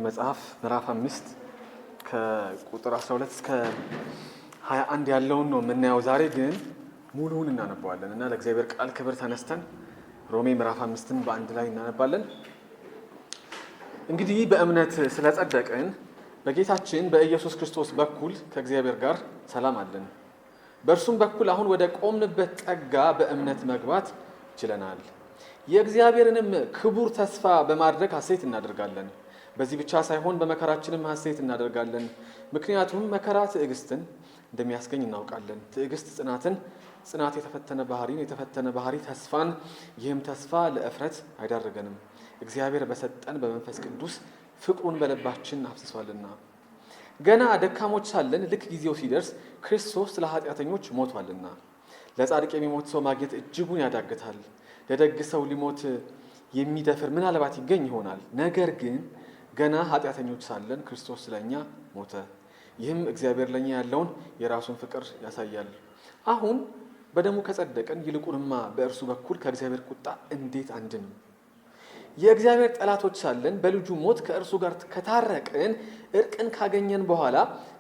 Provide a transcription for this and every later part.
መጽሐፍ ምዕራፍ 5 ከቁጥር 12 እስከ 21 ያለውን ነው የምናየው። ዛሬ ግን ሙሉውን እናነባዋለን እና ለእግዚአብሔር ቃል ክብር ተነስተን ሮሜ ምዕራፍ 5ን በአንድ ላይ እናነባለን። እንግዲህ በእምነት ስለጸደቅን በጌታችን በኢየሱስ ክርስቶስ በኩል ከእግዚአብሔር ጋር ሰላም አለን። በእርሱም በኩል አሁን ወደ ቆምንበት ጸጋ በእምነት መግባት ችለናል። የእግዚአብሔርንም ክቡር ተስፋ በማድረግ ሐሴት እናደርጋለን። በዚህ ብቻ ሳይሆን በመከራችንም ሐሴት እናደርጋለን። ምክንያቱም መከራ ትዕግስትን እንደሚያስገኝ እናውቃለን። ትዕግስት ጽናትን፣ ጽናት የተፈተነ ባህሪን፣ የተፈተነ ባህሪ ተስፋን፣ ይህም ተስፋ ለእፍረት አይዳርገንም፣ እግዚአብሔር በሰጠን በመንፈስ ቅዱስ ፍቅሩን በልባችን አፍስሷልና። ገና ደካሞች ሳለን ልክ ጊዜው ሲደርስ ክርስቶስ ለኃጢአተኞች ሞቷልና። ለጻድቅ የሚሞት ሰው ማግኘት እጅጉን ያዳግታል። ለደግ ሰው ሊሞት የሚደፍር ምናልባት ይገኝ ይሆናል። ነገር ግን ገና ኃጢአተኞች ሳለን ክርስቶስ ስለኛ ሞተ። ይህም እግዚአብሔር ለኛ ያለውን የራሱን ፍቅር ያሳያል። አሁን በደሙ ከጸደቅን ይልቁንማ በእርሱ በኩል ከእግዚአብሔር ቁጣ እንዴት አንድንም? የእግዚአብሔር ጠላቶች ሳለን በልጁ ሞት ከእርሱ ጋር ከታረቅን እርቅን ካገኘን በኋላ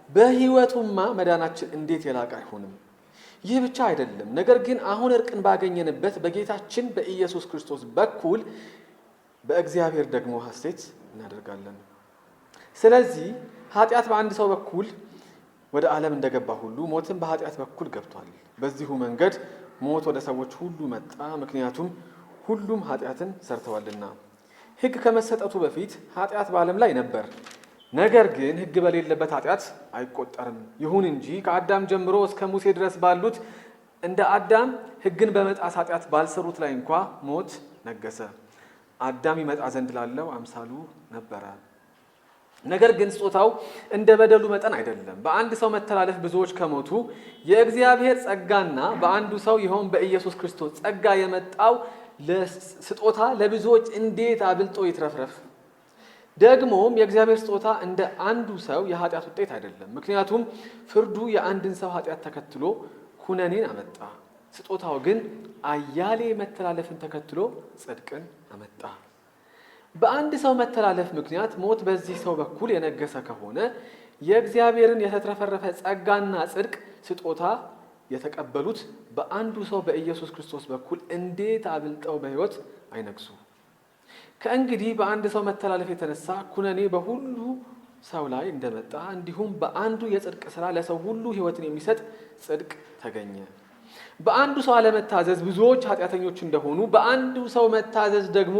በሕይወቱማ መዳናችን እንዴት የላቀ አይሆንም? ይህ ብቻ አይደለም፣ ነገር ግን አሁን እርቅን ባገኘንበት በጌታችን በኢየሱስ ክርስቶስ በኩል በእግዚአብሔር ደግሞ ሐሴት እናደርጋለን። ስለዚህ ኃጢአት በአንድ ሰው በኩል ወደ ዓለም እንደገባ ሁሉ ሞትም በኃጢአት በኩል ገብቷል። በዚሁ መንገድ ሞት ወደ ሰዎች ሁሉ መጣ፣ ምክንያቱም ሁሉም ኃጢአትን ሰርተዋልና። ሕግ ከመሰጠቱ በፊት ኃጢአት በዓለም ላይ ነበር። ነገር ግን ሕግ በሌለበት ኃጢአት አይቆጠርም። ይሁን እንጂ ከአዳም ጀምሮ እስከ ሙሴ ድረስ ባሉት እንደ አዳም ሕግን በመጣስ ኃጢአት ባልሰሩት ላይ እንኳ ሞት ነገሰ። አዳም ይመጣ ዘንድ ላለው አምሳሉ ነበረ። ነገር ግን ስጦታው እንደ በደሉ መጠን አይደለም። በአንድ ሰው መተላለፍ ብዙዎች ከሞቱ የእግዚአብሔር ጸጋና በአንዱ ሰው ይኸውም በኢየሱስ ክርስቶስ ጸጋ የመጣው ስጦታ ለብዙዎች እንዴት አብልጦ ይትረፍረፍ። ደግሞም የእግዚአብሔር ስጦታ እንደ አንዱ ሰው የኃጢአት ውጤት አይደለም። ምክንያቱም ፍርዱ የአንድን ሰው ኃጢአት ተከትሎ ኩነኔን አመጣ። ስጦታው ግን አያሌ መተላለፍን ተከትሎ ጽድቅን አመጣ። በአንድ ሰው መተላለፍ ምክንያት ሞት በዚህ ሰው በኩል የነገሰ ከሆነ የእግዚአብሔርን የተትረፈረፈ ጸጋና ጽድቅ ስጦታ የተቀበሉት በአንዱ ሰው በኢየሱስ ክርስቶስ በኩል እንዴት አብልጠው በሕይወት አይነግሱ? ከእንግዲህ በአንድ ሰው መተላለፍ የተነሳ ኩነኔ በሁሉ ሰው ላይ እንደመጣ እንዲሁም በአንዱ የጽድቅ ሥራ ለሰው ሁሉ ሕይወትን የሚሰጥ ጽድቅ ተገኘ። በአንዱ ሰው አለመታዘዝ ብዙዎች ኃጢአተኞች እንደሆኑ በአንዱ ሰው መታዘዝ ደግሞ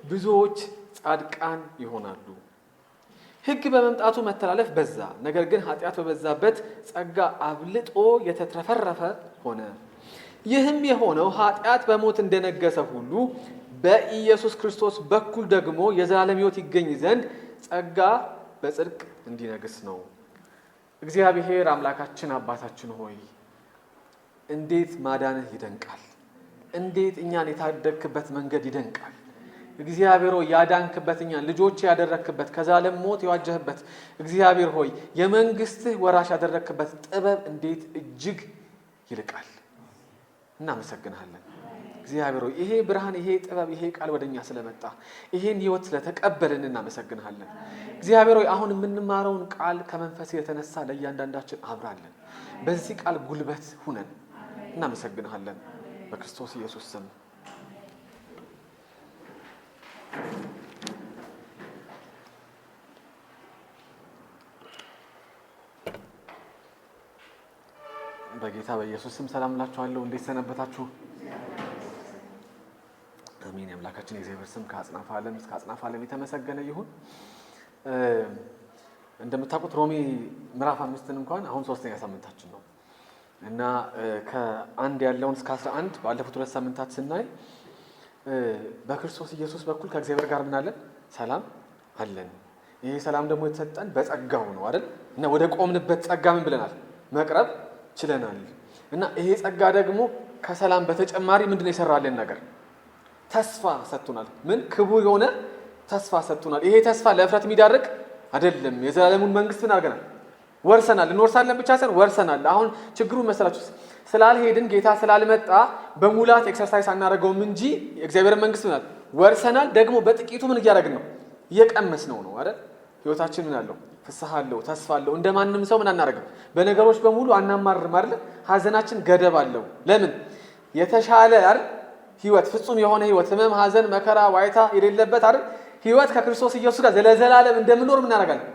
ብዙዎች ጻድቃን ይሆናሉ። ሕግ በመምጣቱ መተላለፍ በዛ፣ ነገር ግን ኃጢአት በበዛበት ጸጋ አብልጦ የተትረፈረፈ ሆነ። ይህም የሆነው ኃጢአት በሞት እንደነገሰ ሁሉ በኢየሱስ ክርስቶስ በኩል ደግሞ የዘላለም ሕይወት ይገኝ ዘንድ ጸጋ በጽድቅ እንዲነግስ ነው። እግዚአብሔር አምላካችን አባታችን ሆይ እንዴት ማዳንህ ይደንቃል! እንዴት እኛን የታደግክበት መንገድ ይደንቃል! እግዚአብሔር ሆይ ያዳንክበት፣ እኛን ልጆች ያደረክበት፣ ከዘላለም ሞት የዋጀህበት እግዚአብሔር ሆይ የመንግስትህ ወራሽ ያደረክበት ጥበብ እንዴት እጅግ ይልቃል! እናመሰግንሃለን። እግዚአብሔር ሆይ ይሄ ብርሃን፣ ይሄ ጥበብ፣ ይሄ ቃል ወደኛ ስለመጣ ይሄን ሕይወት ስለተቀበልን እናመሰግንሃለን። እግዚአብሔር ሆይ አሁን የምንማረውን ቃል ከመንፈስ የተነሳ ለእያንዳንዳችን አብራለን። በዚህ ቃል ጉልበት ሁነን እናመሰግንሃለን በክርስቶስ ኢየሱስ ስም። በጌታ በኢየሱስ ስም ሰላም እላችኋለሁ። እንዴት ሰነበታችሁ? አሜን። የአምላካችን የእግዚአብሔር ስም ከአጽናፈ ዓለም እስከ አጽናፈ ዓለም የተመሰገነ ይሁን። እንደምታውቁት ሮሜ ምዕራፍ 5ን እንኳን አሁን 3ኛ ሳምንታችን ነው እና ከ1 ያለውን እስከ 11 ባለፉት 2 ሳምንታት ስናይ በክርስቶስ ኢየሱስ በኩል ከእግዚአብሔር ጋር ምን አለን? ሰላም አለን። ይሄ ሰላም ደግሞ የተሰጠን በጸጋው ነው አይደል? እና ወደ ቆምንበት ጸጋ ምን ብለናል? መቅረብ ችለናል። እና ይሄ ጸጋ ደግሞ ከሰላም በተጨማሪ ምንድነው የሰራልን ነገር? ተስፋ ሰጥቶናል። ምን ክቡር የሆነ ተስፋ ሰጥቶናል። ይሄ ተስፋ ለእፍረት የሚዳርግ አይደለም። የዘላለሙን መንግስት ምን አድርገናል? ወርሰናል። እንወርሳለን ብቻ ሳይሆን ወርሰናል። አሁን ችግሩ መሰላችሁ ስላልሄድን ጌታ ስላልመጣ በሙላት ኤክሰርሳይዝ አናደርገውም እንጂ የእግዚአብሔር መንግስት ምናል ወርሰናል። ደግሞ በጥቂቱ ምን እያደረግን ነው? እየቀመስነው ነው አይደል? ህይወታችን ምን አለው? ፍስሐ አለው፣ ተስፋ አለው። እንደማንም ሰው ምን አናደርግም? በነገሮች በሙሉ አናማርም አይደል? ሐዘናችን ገደብ አለው። ለምን? የተሻለ አይደል ህይወት፣ ፍጹም የሆነ ህይወት፣ ህመም፣ ሐዘን፣ መከራ፣ ዋይታ የሌለበት አይደል ህይወት ከክርስቶስ ኢየሱስ ጋር ለዘላለም እንደምንኖር ምን እናደርጋለን?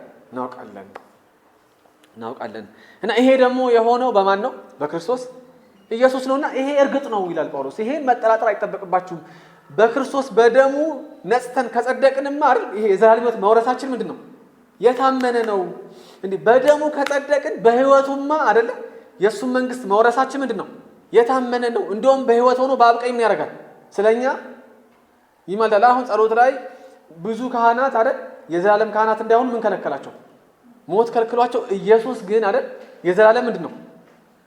እናውቃለን። እና ይሄ ደግሞ የሆነው በማን ነው? በክርስቶስ ኢየሱስ ነውና ይሄ እርግጥ ነው ይላል ጳውሎስ። ይሄን መጠራጠር አይጠበቅባችሁም። በክርስቶስ በደሙ ነጽተን ከጸደቅንማ አይደል ይሄ የዘላለም ህይወት መውረሳችን ምንድነው? የታመነ ነው። እንዴ በደሙ ከጸደቅን በህይወቱማ አይደለ የሱን መንግስት መውረሳችን ምንድነው? የታመነ ነው። እንደውም በህይወት ሆኖ በአብ ቀኝ ምን ያደርጋል? ስለኛ ይማልዳል። አሁን ጸሎት ላይ ብዙ ካህናት አይደል የዘላለም ካህናት እንዳይሆኑ ምን ከለከላቸው? ሞት ከልክሏቸው። ኢየሱስ ግን አይደል የዘላለም ምንድነው?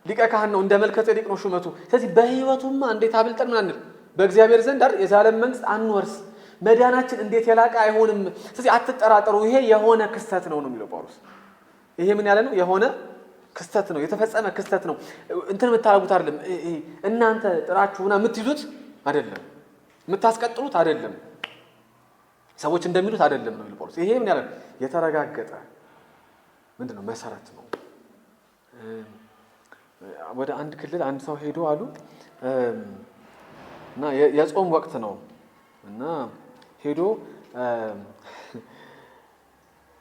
ሊቀ ካህን ነው። እንደ መልከ ጼዴቅ ነው ሹመቱ። ስለዚህ በህይወቱማ እንዴት አብልጠን ምን አንል በእግዚአብሔር ዘንድ አይደል የዘላለም መንግስት አንወርስ? መዳናችን እንዴት የላቀ አይሆንም? ስለዚህ አትጠራጠሩ፣ ይሄ የሆነ ክስተት ነው የሚለው ጳውሎስ። ይሄ ምን ያለ ነው? የሆነ ክስተት ነው፣ የተፈጸመ ክስተት ነው። እንትን የምታረጉት አይደለም፣ እናንተ ጥራችሁና የምትይዙት አይደለም፣ የምታስቀጥሉት አይደለም፣ ሰዎች እንደሚሉት አይደለም ነው የሚለው ጳውሎስ። ይሄ ምን ያለ የተረጋገጠ ምንድነው? መሰረት ነው። ወደ አንድ ክልል አንድ ሰው ሄዶ አሉ እና የጾም ወቅት ነው እና ሄዶ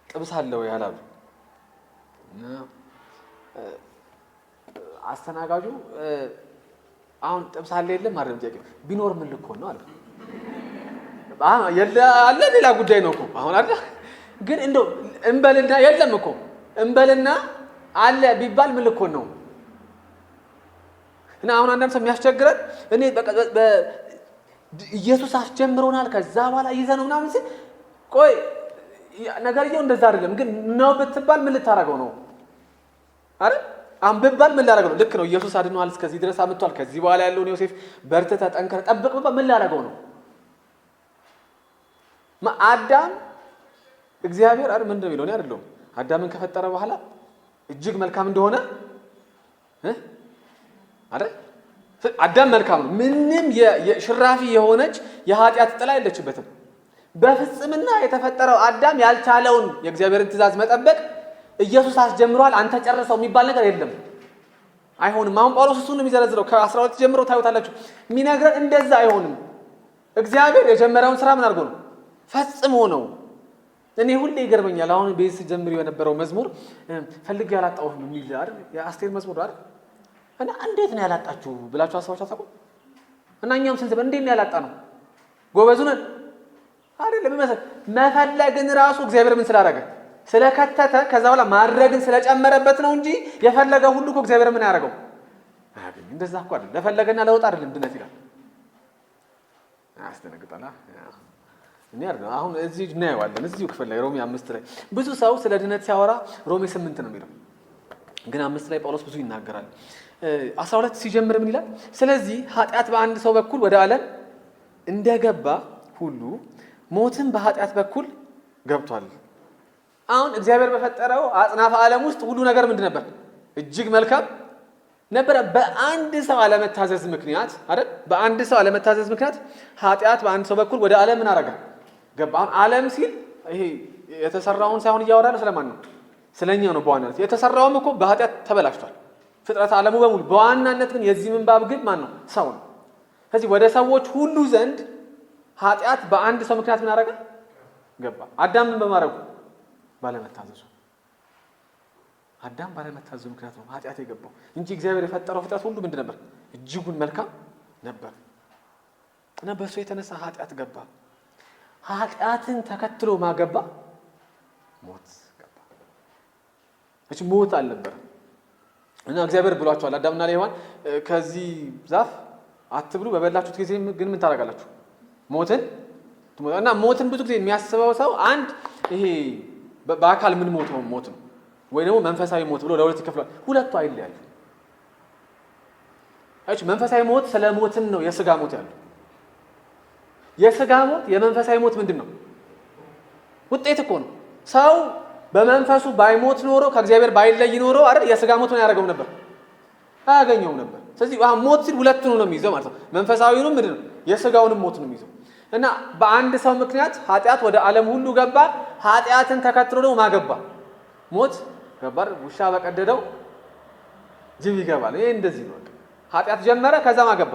ጥብስ አለው ያላሉ እና አስተናጋጁ አሁን ጥብስ አለ የለም አይደለም ጥያቄ ቢኖር ምን ልኮን ነው አለ። የለ አለ ሌላ ጉዳይ ነው እኮ አሁን አይደል ግን እንደው እንበልና የለም እኮ እንበልና አለ ቢባል ምን ልኮን ነው? እና አሁን አንዳንድ ሰው የሚያስቸግረን እኔ ኢየሱስ አስጀምሮናል ከዛ በኋላ ይዘነው ምናምን ሲል ቆይ ነገርየው እንደዛ አይደለም ግን ነው ብትባል ምን ልታረገው ነው አይደል? አሁን ብባል ምን ላረገው ነው? ልክ ነው ኢየሱስ አድኗል እስከዚህ ድረስ አምጥቷል ከዚህ በኋላ ያለውን ዮሴፍ በርትተህ ጠንክረህ ጠብቅ ብባል ምን ላረገው ነው? አዳም እግዚአብሔር አይደል ምንድነው የሚለው? እኔ አይደለም አዳምን ከፈጠረ በኋላ እጅግ መልካም እንደሆነ አይደል? አዳም መልካም ነው። ምንም የሽራፊ የሆነች የኃጢአት ጥላ የለችበትም። በፍጽምና የተፈጠረው አዳም ያልቻለውን የእግዚአብሔርን ትእዛዝ መጠበቅ ኢየሱስ አስጀምሯል አንተ ጨርሰው የሚባል ነገር የለም። አይሆንም። አሁን ጳውሎስ እሱን ነው የሚዘረዝረው ከ12 ጀምሮ ታዩታላችሁ። የሚነግረን እንደዛ አይሆንም። እግዚአብሔር የጀመረውን ስራ ምን አድርጎ ነው? ፈጽሞ ነው። እኔ ሁሌ ይገርመኛል። አሁን ቤት ጀምሪው የነበረው መዝሙር ፈልጌ ያላጣሁት ነው የሚል አይደል? የአስቴር መዝሙር አይደል? እና እንዴት ነው ያላጣችሁ ብላችሁ አስባችሁ አታውቁም? እና እኛም ስንት እንዴት ነው ያላጣ ነው? ጎበዙን አይደለም መፈለግን ራሱ እግዚአብሔር ምን ስላደረገ ስለከተተ ከዛ በኋላ ማድረግን ስለጨመረበት ነው እንጂ የፈለገ ሁሉ እኮ እግዚአብሔር ምን ያደርገው አያገኝ። እንደዛ እኮ አይደል? ለፈለገና ለውጥ አይደለም ድነት ይላል። አያስደነግጣላ። እኔ አይደል አሁን እዚህ እናየዋለን። እዚሁ ክፍል ላይ ሮሜ 5 ላይ ብዙ ሰው ስለ ድነት ሲያወራ ሮሜ 8 ነው የሚለው፣ ግን 5 ላይ ጳውሎስ ብዙ ይናገራል። 12 ሲጀምር ምን ይላል? ስለዚህ ኃጢአት በአንድ ሰው በኩል ወደ ዓለም እንደገባ ሁሉ ሞትም በኃጢአት በኩል ገብቷል። አሁን እግዚአብሔር በፈጠረው አጽናፈ ዓለም ውስጥ ሁሉ ነገር ምንድን ነበር? እጅግ መልካም ነበረ። በአንድ ሰው አለመታዘዝ ምክንያት አይደል? በአንድ ሰው አለመታዘዝ ምክንያት ኃጢአት በአንድ ሰው በኩል ወደ ዓለም ምን አደረገ? ገባ። ዓለም ሲል ይሄ የተሰራውን ሳይሆን እያወራ ነው። ስለማን ነው? ስለኛ ነው። በዋናነት የተሰራውም እኮ በኃጢአት ተበላሽቷል ፍጥረት ዓለሙ በሙሉ። በዋናነት ግን የዚህ ምንባብ ግን ማን ነው? ሰው ነው። ስለዚህ ወደ ሰዎች ሁሉ ዘንድ ኃጢአት በአንድ ሰው ምክንያት ምን አደረገ? ገባ። አዳም ምን በማድረጉ? ባለመታዘዙ። አዳም ባለመታዘዙ ምክንያት ነው ኃጢአት የገባው እንጂ እግዚአብሔር የፈጠረው ፍጥረት ሁሉ ምንድን ነበር? እጅጉን መልካም ነበር። እና በሱ የተነሳ ኃጢአት ገባ። ኃጢአትን ተከትሎ ማገባ ሞት ገባ። እቺ ሞት አልነበረም። እና እግዚአብሔር ብሏቸዋል አዳምና ሔዋን ከዚህ ዛፍ አትብሉ፣ በበላችሁት ጊዜ ግን ምን ታደርጋላችሁ? ሞትን እና ሞትን ብዙ ጊዜ የሚያስበው ሰው አንድ ይሄ በአካል ምን ሞት ነው ወይ ደግሞ መንፈሳዊ ሞት ብሎ ለሁለት ይከፍላል። ሁለቱ አይለያዩ። እሺ መንፈሳዊ ሞት ስለ ሞትን ነው የሥጋ ሞት ያለው። የሥጋ ሞት የመንፈሳዊ ሞት ምንድን ነው? ውጤት እኮ ነው። ሰው በመንፈሱ ባይሞት ኖሮ ከእግዚአብሔር ባይለይ ኖሮ አይደል የሥጋ ሞት ምን ያደርገው ነበር? አያገኘውም ነበር። ስለዚህ ሞት ሲል ሁለቱን ነው የሚይዘው ማለት ነው። መንፈሳዊውንም ምንድን ነው የሥጋውንም ሞት ነው የሚይዘው። እና በአንድ ሰው ምክንያት ኃጢአት ወደ ዓለም ሁሉ ገባ። ኃጢአትን ተከትሎ ደግሞ ማገባ ሞት ገባር። ውሻ በቀደደው ጅብ ይገባል። ይሄ እንደዚህ ነው። ኃጢአት ጀመረ፣ ከዛ ማገባ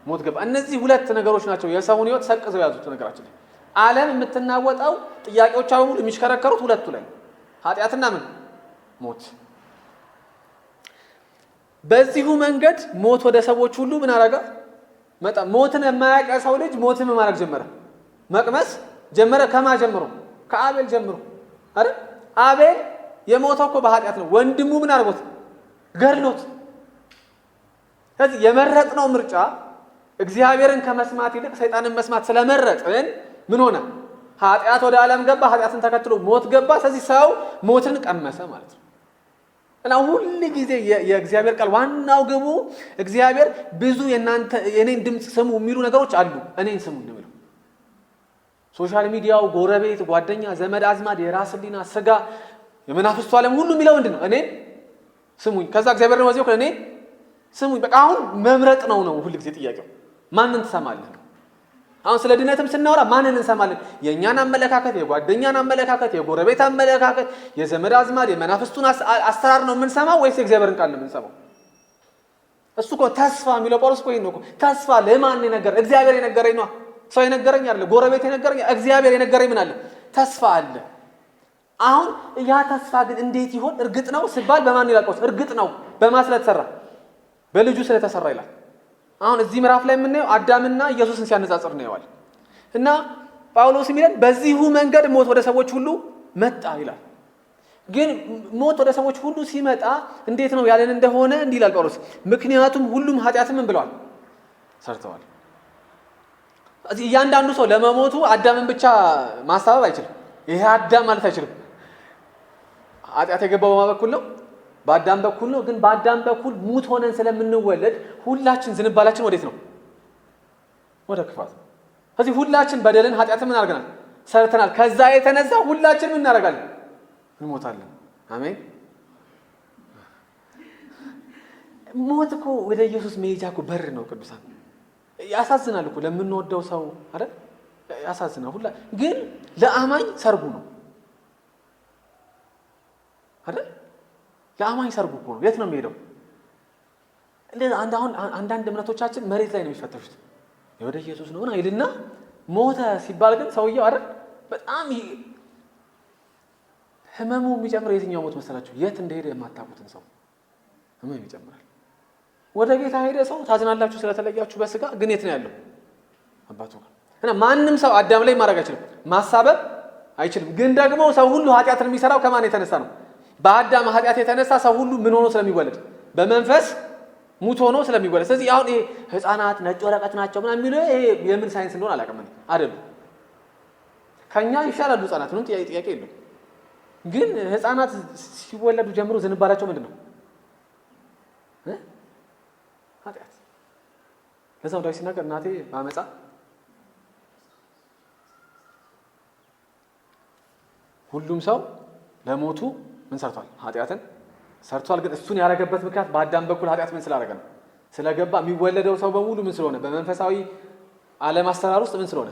ሞት ገባ። እነዚህ ሁለት ነገሮች ናቸው የሰውን ህይወት ሰቅዘው ያዙት። ነገራችን ዓለም የምትናወጠው ጥያቄዎቿ በሙሉ የሚሽከረከሩት ሁለቱ ላይ ኃጢአትና ምን ሞት። በዚሁ መንገድ ሞት ወደ ሰዎች ሁሉ ምን አረጋ መጣ። ሞትን የማያውቅ ሰው ልጅ ሞትን ማድረግ ጀመረ፣ መቅመስ ጀመረ። ከማ ጀምሮ? ከአቤል ጀምሮ አይደል? አቤል የሞተው እኮ በኃጢአት ነው። ወንድሙ ምን አድርጎት ገድሎት። ስለዚህ የመረጥነው ምርጫ እግዚአብሔርን ከመስማት ይልቅ ሰይጣንን መስማት ስለመረጥን ምን ሆነ? ኃጢአት ወደ ዓለም ገባ፣ ኃጢአትን ተከትሎ ሞት ገባ። ስለዚህ ሰው ሞትን ቀመሰ ማለት ነው። እና ሁሉ ጊዜ የእግዚአብሔር ቃል ዋናው ግቡ እግዚአብሔር ብዙ የኔን ድምፅ ስሙ የሚሉ ነገሮች አሉ። እኔን ስሙ ነው የሚለው። ሶሻል ሚዲያው፣ ጎረቤት፣ ጓደኛ፣ ዘመድ አዝማድ፣ የራስ ህሊና፣ ስጋ፣ የመናፍስቱ ዓለም ሁሉ የሚለው ምንድነው? እኔን ስሙኝ። ከዛ እግዚአብሔር ነው ወዚው እኔን ስሙኝ። በቃ አሁን መምረጥ ነው ሁሉ ጊዜ ጥያቄው። ማንን ትሰማለህ? አሁን ስለ ድነትም ስናወራ ማንን እንሰማለን? የእኛን አመለካከት፣ የጓደኛን አመለካከት፣ የጎረቤት አመለካከት፣ የዘመድ አዝማድ፣ የመናፍስቱን አሰራር ነው የምንሰማው ወይስ የእግዚአብሔርን ቃል ነው የምንሰማው? እሱ እኮ ተስፋ የሚለው ጳውሎስ እኮ ነው። ተስፋ ለማን የነገረ? እግዚአብሔር የነገረኝ ነው። ሰው የነገረኝ አይደለም፣ ጎረቤት የነገረኝ፣ እግዚአብሔር የነገረኝ ምን አለ? ተስፋ አለ። አሁን ያ ተስፋ ግን እንዴት ይሆን? እርግጥ ነው ሲባል በማን ይላልቀው? እርግጥ ነው በማን ስለተሰራ? በልጁ ስለተሰራ ይላል። አሁን እዚህ ምዕራፍ ላይ የምናየው አዳምና ኢየሱስን ሲያነጻጽር ነው ያዋል። እና ጳውሎስ የሚለን በዚሁ መንገድ ሞት ወደ ሰዎች ሁሉ መጣ ይላል። ግን ሞት ወደ ሰዎች ሁሉ ሲመጣ እንዴት ነው ያለን እንደሆነ እንዲህ ይላል ጳውሎስ፣ ምክንያቱም ሁሉም ኃጢአትን ምን ብለዋል? ሰርተዋል። እዚህ እያንዳንዱ ሰው ለመሞቱ አዳምን ብቻ ማሳበብ አይችልም። ይሄ አዳም ማለት አይችልም። ኃጢአት የገባው በማ በኩል ነው? በአዳም በኩል ነው። ግን በአዳም በኩል ሙት ሆነን ስለምንወለድ ሁላችን ዝንባላችን ወዴት ነው? ወደ ክፋት። ስለዚህ ሁላችን በደልን ኃጢአትን ምን አድርገናል? ሰርተናል። ከዛ የተነሳ ሁላችን ምን እናደርጋለን? እንሞታለን። አሜን። ሞት እኮ ወደ ኢየሱስ መሄጃ እኮ በር ነው። ቅዱሳን ያሳዝናል እኮ ለምንወደው ሰው አይደል? ያሳዝናል። ሁላ ግን ለአማኝ ሰርጉ ነው አይደል? ለአማኝ ሰርጉ እኮ ነው። የት ነው የሚሄደው? አንዳንድ እምነቶቻችን መሬት ላይ ነው የሚፈተሹት። ወደ ኢየሱስ ነው አይልና ሞተ ሲባል ግን ሰውየው አይደል በጣም ህመሙ የሚጨምር የትኛው ሞት መሰላችሁ? የት እንደሄደ የማታውቁትን ሰው ህመም ይጨምራል። ወደ ጌታ ሄደ ሰው ታዝናላችሁ ስለተለያችሁ በስጋ ግን የት ነው ያለው? አባቱ ጋር። እና ማንም ሰው አዳም ላይ ማድረግ አይችልም፣ ማሳበብ አይችልም። ግን ደግሞ ሰው ሁሉ ኃጢአትን የሚሰራው ከማን የተነሳ ነው? በአዳም ኃጢአት የተነሳ ሰው ሁሉ ምን ሆኖ ስለሚወለድ? በመንፈስ ሙት ሆኖ ስለሚወለድ። ስለዚህ አሁን ይሄ ህፃናት ነጭ ወረቀት ናቸው ምናምን የሚለው ይሄ የምን ሳይንስ እንደሆነ አላውቅም አይደለም። ከኛ ይሻላሉ ህፃናት፣ ምንም ጥያቄ የለውም። ግን ህፃናት ሲወለዱ ጀምሮ ዝንባላቸው ምንድን ነው? ኃጢአት። ለዛው ዳዊት ሲናገር እናቴ ባመጻ ሁሉም ሰው ለሞቱ ምን ሰርቷል? ኃጢአትን ሰርቷል። ግን እሱን ያደረገበት ምክንያት በአዳም በኩል ኃጢአት ምን ስላደረገ ነው? ስለገባ። የሚወለደው ሰው በሙሉ ምን ስለሆነ? በመንፈሳዊ ዓለም አሰራር ውስጥ ምን ስለሆነ?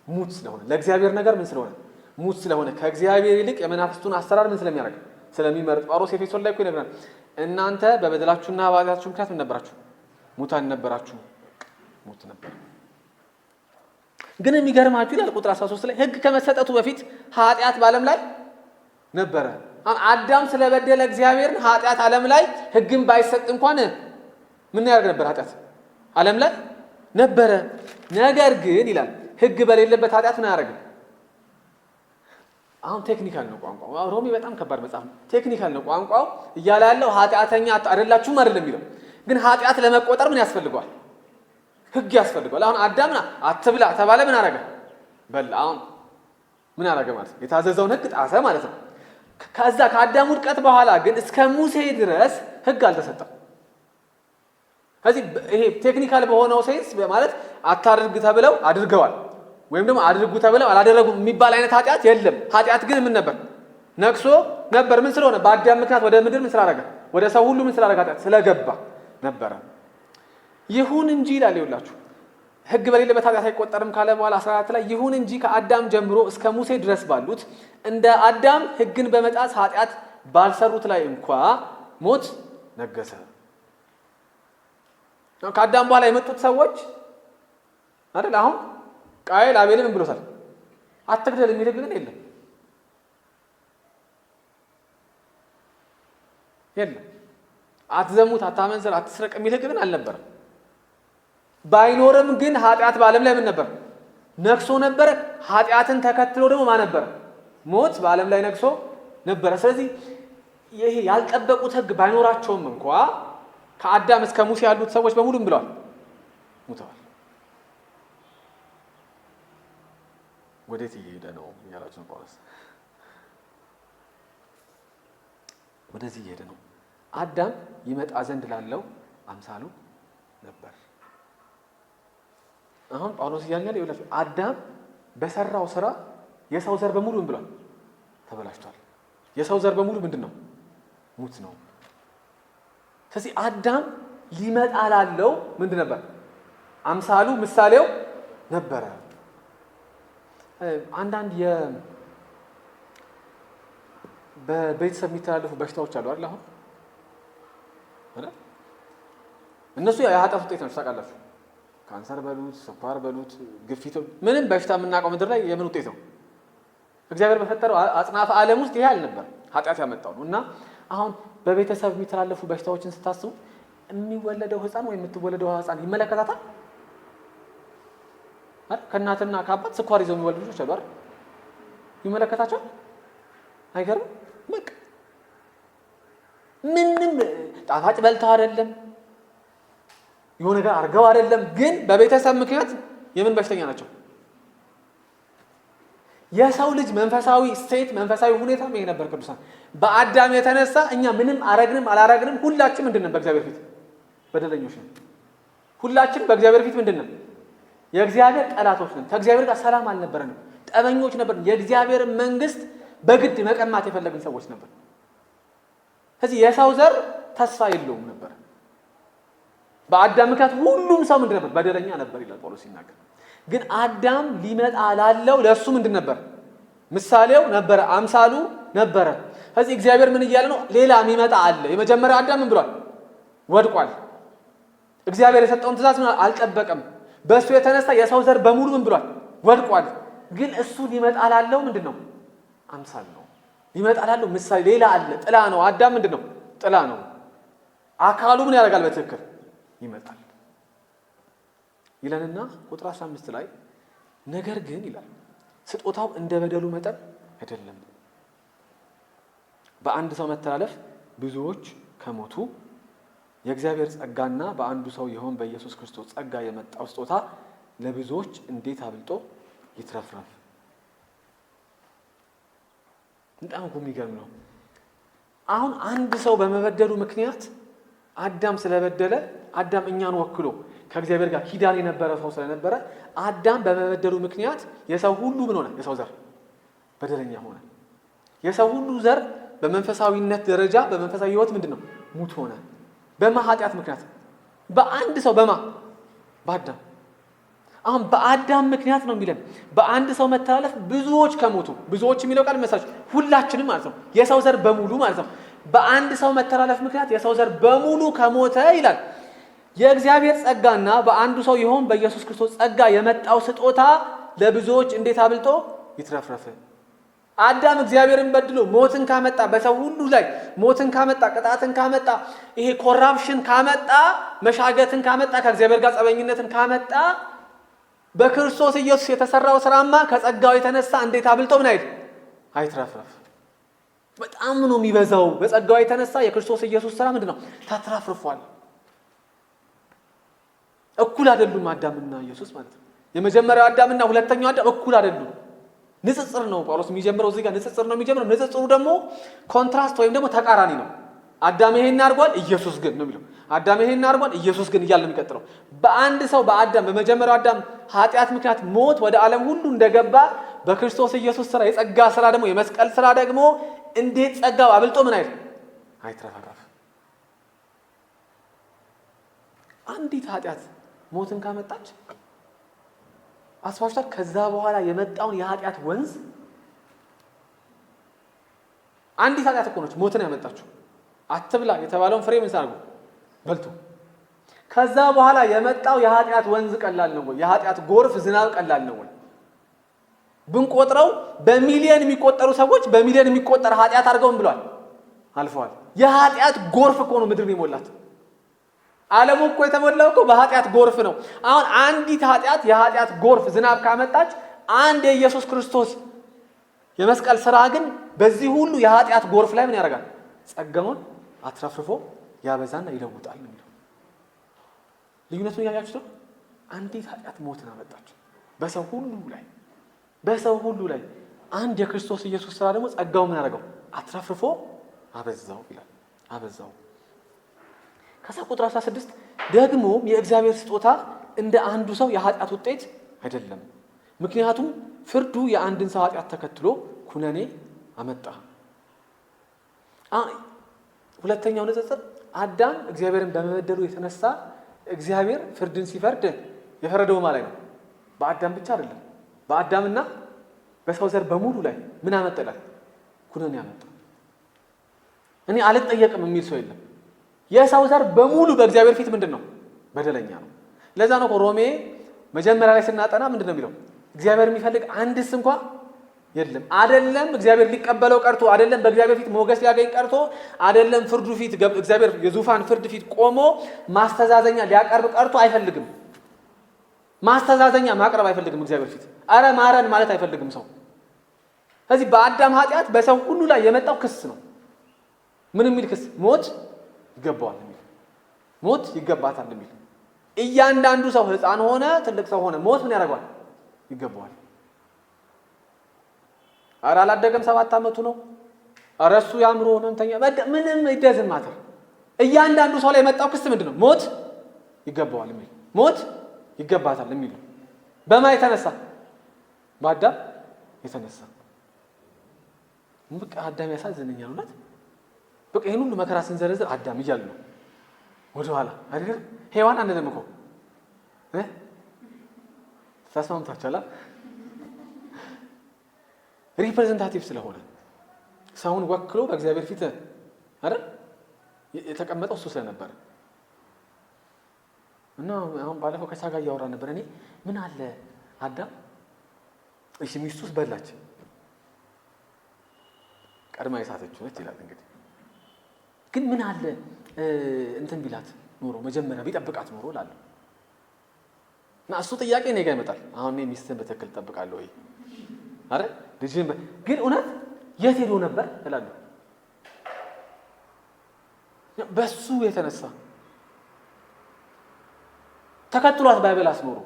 ሙት ስለሆነ። ለእግዚአብሔር ነገር ምን ስለሆነ? ሙት ስለሆነ። ከእግዚአብሔር ይልቅ የመናፍስቱን አሰራር ምን ስለሚያደርግ? ስለሚመርጥ። ጳውሎስ ኤፌሶን ላይ እኮ ይነግረናል። እናንተ በበደላችሁና በኃጢአታችሁ ምክንያት ምን ነበራችሁ? ሙታን ነበራችሁ። ሙት ነበር። ግን የሚገርማችሁ ይላል ቁጥር 13 ላይ ሕግ ከመሰጠቱ በፊት ኃጢአት በዓለም ላይ ነበረ። አዳም ስለበደለ እግዚአብሔርን ኃጢአት ዓለም ላይ ሕግም ባይሰጥ እንኳን ምን ያደርግ ነበር? ኃጢአት ዓለም ላይ ነበረ። ነገር ግን ይላል ሕግ በሌለበት ኃጢአት ምን አያደርግም? አሁን ቴክኒካል ነው ቋንቋው። ሮሜ በጣም ከባድ መጽሐፍ ነው። ቴክኒካል ነው ቋንቋው። እያለ ያለው ኃጢአተኛ አይደላችሁም አይደለም የሚለው። ግን ኃጢአት ለመቆጠር ምን ያስፈልገዋል? ሕግ ያስፈልገዋል። አሁን አዳም አትብላ ተባለ፣ ምን አደረገ? በላ። አሁን ምን አደረገ ማለት ነው? የታዘዘውን ሕግ ጣሰ ማለት ነው። ከዛ ከአዳም ውድቀት በኋላ ግን እስከ ሙሴ ድረስ ሕግ አልተሰጠም። ስለዚህ ይሄ ቴክኒካል በሆነው ሴንስ ማለት አታድርግ ተብለው አድርገዋል፣ ወይም ደግሞ አድርጉ ተብለው አላደረጉም የሚባል አይነት ኃጢአት የለም። ኃጢአት ግን ምን ነበር? ነቅሶ ነበር። ምን ስለሆነ? በአዳም ምክንያት ወደ ምድር ምን ስላደረገ? ወደ ሰው ሁሉ ምን ስላደረገ? ኃጢአት ስለገባ ነበረ። ይሁን እንጂ ይላል ይውላችሁ ሕግ በሌለበት ኃጢአት አይቆጠርም ካለ በኋላ 14 ላይ ይሁን እንጂ ከአዳም ጀምሮ እስከ ሙሴ ድረስ ባሉት እንደ አዳም ሕግን በመጣስ ኃጢአት ባልሰሩት ላይ እንኳ ሞት ነገሰ። ከአዳም በኋላ የመጡት ሰዎች አይደል? አሁን ቃየል አቤልን ምን ብሎታል? አትግደል የሚል ሕግ ግን የለም። አትዘሙት፣ አታመንዝር፣ አትስረቅ የሚል ሕግ ግን አልነበረም። ባይኖርም ግን ኃጢአት በዓለም ላይ ምን ነበር? ነግሶ ነበረ። ኃጢአትን ተከትሎ ደግሞ ማን ነበረ? ሞት በዓለም ላይ ነግሶ ነበረ። ስለዚህ ይሄ ያልጠበቁት ሕግ ባይኖራቸውም እንኳ ከአዳም እስከ ሙሴ ያሉት ሰዎች በሙሉ ብለዋል፣ ሙተዋል። ወዴት እየሄደ ነው ያላችሁ ጳውሎስ? ወደዚህ እየሄደ ነው። አዳም ይመጣ ዘንድ ላለው አምሳሉ ነበር። አሁን ጳውሎስ እያለ ይላል አዳም በሰራው ስራ የሰው ዘር በሙሉ ምን ብሏል? ተበላሽቷል። የሰው ዘር በሙሉ ምንድነው? ሙት ነው። ስለዚህ አዳም ሊመጣ ላለው ምንድን ነበር? አምሳሉ ምሳሌው ነበረ። አንዳንድ በቤተሰብ የሚተላለፉ በሽታዎች አሉ አይደል? አሁን እነሱ የኃጢአት ውጤት ናቸው። ታውቃላችሁ፣ ካንሰር በሉት፣ ስኳር በሉት፣ ግፊት፣ ምንም በሽታ የምናውቀው ምድር ላይ የምን ውጤት ነው? እግዚአብሔር በፈጠረው አጽናፈ ዓለም ውስጥ ይሄ አልነበር፣ ኃጢአት ያመጣው ነው። እና አሁን በቤተሰብ የሚተላለፉ በሽታዎችን ስታስቡ የሚወለደው ህፃን ወይ የምትወለደው ህፃን ይመለከታታል አይደል? ከእናትና ከአባት ስኳር ይዘው የሚወልዱ ልጆች አሉ አይደል? ይመለከታቸዋል። አይገርም? በቃ ምንም ጣፋጭ በልተው አይደለም፣ የሆነ ነገር አድርገው አይደለም፣ ግን በቤተሰብ ምክንያት የምን በሽተኛ ናቸው? የሰው ልጅ መንፈሳዊ ስቴት መንፈሳዊ ሁኔታ ይሄ ነበር። ቅዱሳን በአዳም የተነሳ እኛ ምንም አረግንም አላረግንም ሁላችን ምንድነው? በእግዚአብሔር ፊት በደለኞች ነን። ሁላችን በእግዚአብሔር ፊት ምንድነው? የእግዚአብሔር ጠላቶች ነን። ከእግዚአብሔር ጋር ሰላም አልነበረንም፣ ጠበኞች ነበርን። የእግዚአብሔር መንግስት በግድ መቀማት የፈለግን ሰዎች ነበር። ስለዚህ የሰው ዘር ተስፋ የለውም ነበር። በአዳም ምክንያት ሁሉም ሰው ምንድን ነበር? በደለኛ ነበር ይላል ጳውሎስ ሲናገር። ግን አዳም ሊመጣ ላለው ለሱ ምንድን ነበር? ምሳሌው ነበረ፣ አምሳሉ ነበረ። ስለዚህ እግዚአብሔር ምን እያለ ነው? ሌላ የሚመጣ አለ። የመጀመሪያ አዳም ምን ብሏል? ወድቋል። እግዚአብሔር የሰጠውን ትእዛዝ ምን አልጠበቀም። በእሱ የተነሳ የሰው ዘር በሙሉ ምን ብሏል? ወድቋል። ግን እሱ ሊመጣ ላለው ምንድን ነው? አምሳል ነው። ሊመጣ ላለው ምሳሌ ሌላ አለ። ጥላ ነው። አዳም ምንድን ነው? ጥላ ነው። አካሉ ምን ያደርጋል? በትክክል ይመጣል ይለንና ቁጥር 15 ላይ ነገር ግን ይላል ስጦታው እንደ በደሉ መጠን አይደለም፣ በአንድ ሰው መተላለፍ ብዙዎች ከሞቱ የእግዚአብሔር ጸጋና በአንዱ ሰው ይሆን በኢየሱስ ክርስቶስ ጸጋ የመጣው ስጦታ ለብዙዎች እንዴት አብልጦ ይትረፍረፍ። በጣም የሚገርም ነው። አሁን አንድ ሰው በመበደሉ ምክንያት አዳም ስለበደለ አዳም እኛን ወክሎ ከእግዚአብሔር ጋር ኪዳን የነበረ ሰው ስለነበረ አዳም በመበደሉ ምክንያት የሰው ሁሉ ምን ሆነ? የሰው ዘር በደለኛ ሆነ። የሰው ሁሉ ዘር በመንፈሳዊነት ደረጃ በመንፈሳዊ ሕይወት ምንድነው? ሙት ሆነ። በማ ኃጢአት ምክንያት በአንድ ሰው በማ በአዳም። አሁን በአዳም ምክንያት ነው የሚለን በአንድ ሰው መተላለፍ ብዙዎች ከሞቱ። ብዙዎች የሚለው ቃል መሳች ሁላችንም ማለት ነው፣ የሰው ዘር በሙሉ ማለት ነው። በአንድ ሰው መተላለፍ ምክንያት የሰው ዘር በሙሉ ከሞተ ይላል የእግዚአብሔር ጸጋና በአንዱ ሰው ይሆን በኢየሱስ ክርስቶስ ጸጋ የመጣው ስጦታ ለብዙዎች እንዴት አብልጦ ይትረፍረፍ። አዳም እግዚአብሔርን በድሎ ሞትን ካመጣ፣ በሰው ሁሉ ላይ ሞትን ካመጣ፣ ቅጣትን ካመጣ፣ ይሄ ኮራፕሽን ካመጣ፣ መሻገትን ካመጣ፣ ከእግዚአብሔር ጋር ጸበኝነትን ካመጣ፣ በክርስቶስ ኢየሱስ የተሰራው ስራማ ከጸጋው የተነሳ እንዴት አብልጦ ምን አይል አይትረፍረፍ። በጣም ነው የሚበዛው። በጸጋው የተነሳ የክርስቶስ ኢየሱስ ስራ ምንድነው? ተትረፍርፏል። እኩል አይደሉም አዳምና ኢየሱስ ማለት ነው። የመጀመሪያው አዳምና ሁለተኛው አዳም እኩል አይደሉም። ንጽጽር ነው ጳውሎስ የሚጀምረው እዚህ ጋር ንጽጽር ነው የሚጀምረው። ንጽጽሩ ደግሞ ኮንትራስት ወይም ደግሞ ተቃራኒ ነው። አዳም ይሄን አድርጓል፣ ኢየሱስ ግን ነው የሚለው። አዳም ይሄን አድርጓል፣ ኢየሱስ ግን እያለ ነው የሚቀጥለው። በአንድ ሰው በአዳም በመጀመሪያው አዳም ኃጢአት ምክንያት ሞት ወደ ዓለም ሁሉ እንደገባ በክርስቶስ ኢየሱስ ስራ የጸጋ ስራ ደግሞ የመስቀል ስራ ደግሞ እንዴት ጸጋው አብልጦ ምን አይል አይትረፈረፍ። አንዲት ኃጢአት ሞትን ካመጣች አስፋሽታ ከዛ በኋላ የመጣውን የኃጢአት ወንዝ አንዲት ኃጢአት እኮ ነች ሞትን ያመጣችው። አትብላ የተባለውን ፍሬ ምን ሳርጉ በልቶ ከዛ በኋላ የመጣው የኃጢአት ወንዝ ቀላል ነው ወይ? የኃጢአት ጎርፍ ዝናብ ቀላል ነው ወይ? ብንቆጥረው በሚሊዮን የሚቆጠሩ ሰዎች በሚሊዮን የሚቆጠር ኃጢአት አድርገው ብሏል አልፈዋል። የኃጢአት ጎርፍ እኮ ነው ምድርን የሞላት። ዓለሙ እኮ የተሞላው እኮ በኃጢአት ጎርፍ ነው። አሁን አንዲት ኃጢአት የኃጢአት ጎርፍ ዝናብ ካመጣች አንድ የኢየሱስ ክርስቶስ የመስቀል ስራ ግን በዚህ ሁሉ የኃጢአት ጎርፍ ላይ ምን ያደርጋል? ጸጋውን አትረፍርፎ ያበዛና ይለውጣል ነው። ልዩነቱን ያያችሁት ነው። አንዲት ኃጢአት ሞትን አመጣች በሰው ሁሉ ላይ አንድ የክርስቶስ ኢየሱስ ስራ ደግሞ ጸጋው ምን ያደርገው? አትረፍርፎ አበዛው ይላል። አበዛው። ከዛ ቁጥር 16 ደግሞም የእግዚአብሔር ስጦታ እንደ አንዱ ሰው የኃጢአት ውጤት አይደለም፣ ምክንያቱም ፍርዱ የአንድን ሰው ኃጢአት ተከትሎ ኩነኔ አመጣ። ሁለተኛው ንጽጽር አዳም እግዚአብሔርን በመበደሉ የተነሳ እግዚአብሔር ፍርድን ሲፈርድ የፈረደው ማለት ነው በአዳም ብቻ አይደለም፣ በአዳምና በሰው ዘር በሙሉ ላይ ምን አመጣላል? ኩነኔ አመጣ። እኔ አልጠየቅም የሚል ሰው የለም። የሰው ዘር በሙሉ በእግዚአብሔር ፊት ምንድነው? በደለኛ ነው። ለዛ ነው ሮሜ መጀመሪያ ላይ ስናጠና ምንድነው የሚለው? እግዚአብሔር የሚፈልግ አንድስ እንኳን የለም። አይደለም እግዚአብሔር ሊቀበለው ቀርቶ፣ አይደለም በእግዚአብሔር ፊት ሞገስ ሊያገኝ ቀርቶ፣ አይደለም ፍርዱ ፊት እግዚአብሔር የዙፋን ፍርድ ፊት ቆሞ ማስተዛዘኛ ሊያቀርብ ቀርቶ አይፈልግም። ማስተዛዘኛ ማቅረብ አይፈልግም እግዚአብሔር ፊት። አረ ማረን ማለት አይፈልግም ሰው። ስለዚህ በአዳም ኃጢአት በሰው ሁሉ ላይ የመጣው ክስ ነው። ምን የሚል ክስ? ሞት ይገባዋል የሚል፣ ሞት ይገባታል የሚል። እያንዳንዱ ሰው ሕፃን ሆነ ትልቅ ሰው ሆነ ሞት ምን ያደርገዋል? ይገባዋል። አረ አላደገም 7 ዓመቱ ነው፣ አረ እሱ ያምሮ ህመምተኛ፣ ምንም ይደዝም ማተር። እያንዳንዱ ሰው ላይ የመጣው ክስ ምንድነው? ሞት ይገባዋል የሚል፣ ሞት ይገባታል የሚል። በማ የተነሳ? በአዳም የተነሳ። በቃ አዳም ያሳዝነኛል እውነት። በቃ ይሄን ሁሉ መከራ ስንዘረዝር አዳም እያሉ ነው ወደ ኋላ አይደል? ሔዋን አንደለም እኮ ተስማምታችኋል? ሪፕሬዘንታቲቭ ስለሆነ ሰውን ወክሎ በእግዚአብሔር ፊት አይደል የተቀመጠው እሱ ስለነበር እና አሁን ባለፈው ከሳ ጋር እያወራ ነበር። እኔ ምን አለ አዳም እሺ ሚስቱስ በላች ቀድማ የሳተችው ነች ይላል። እንግዲህ ግን ምን አለ እንትን ቢላት ኖሮ መጀመሪያ ቢጠብቃት ኖሮ ላለው እና እሱ ጥያቄ እኔ ጋር ይመጣል። አሁን እኔ ሚስትን በትክክል እጠብቃለሁ ወይ አረ ልጅን ግን እውነት የት ሄዶ ነበር እላለሁ። በሱ የተነሳ ተከትሏት ባይበላስ ኖሮ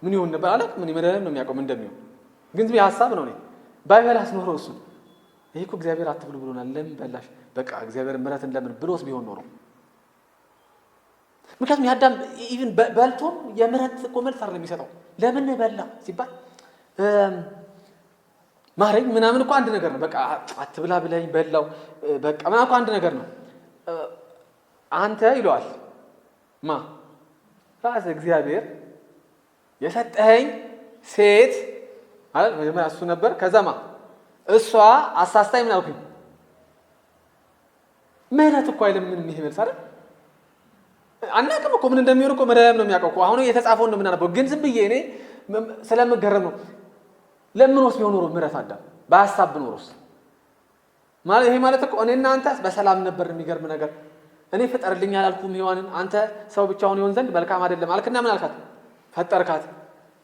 ምን ይሆን ነበር? አለ ምን ይመደረም ነው የሚያውቀው እንደሚሆን ግን ዝም ሐሳብ ነው። እኔ ባይበላስ ኖሮ እሱ ይሄ እኮ እግዚአብሔር አትብሉ ብሎናል ለምን በላሽ? በቃ እግዚአብሔር ምሕረትን ለምን ብሎስ ቢሆን ኖሮ። ምክንያቱም ያዳም ኢቭን በልቶም የምሕረት እኮ መልስ አይደለም የሚሰጠው። ለምን በላ ሲባል ማረኝ ምናምን እኮ አንድ ነገር ነው። በቃ አትብላ ብለኝ በላው በቃ ምናምን እኮ አንድ ነገር ነው። አንተ ይለዋል ማ ራስ እግዚአብሔር የሰጠኸኝ ሴት አይደል? መጀመሪያ እሱ ነበር። ከዛማ እሷ አሳስታኝ ምን አልኩኝ? ምሕረት እኮ አይልም ምንም ይሄ መልስ አይደል? አናውቅም እኮ ምን እንደሚሆን እኮ መድኃኒዓለም ነው የሚያውቀው እኮ። አሁን የተጻፈውን ነው የምናነበው። ግን ዝም ብዬ እኔ ስለምገረም ነው። ለምንስ ቢሆን ኖሮ ምሕረት አዳም በሐሳብ ብኖርስ ማለት ይሄ ማለት እኮ እኔና አንተ በሰላም ነበር። የሚገርም ነገር እኔ ፍጠርልኝ አላልኩም ሔዋንን። አንተ ሰው ብቻውን ይሆን ዘንድ መልካም አይደለም አልክና ምን አልካት? ፈጠርካት።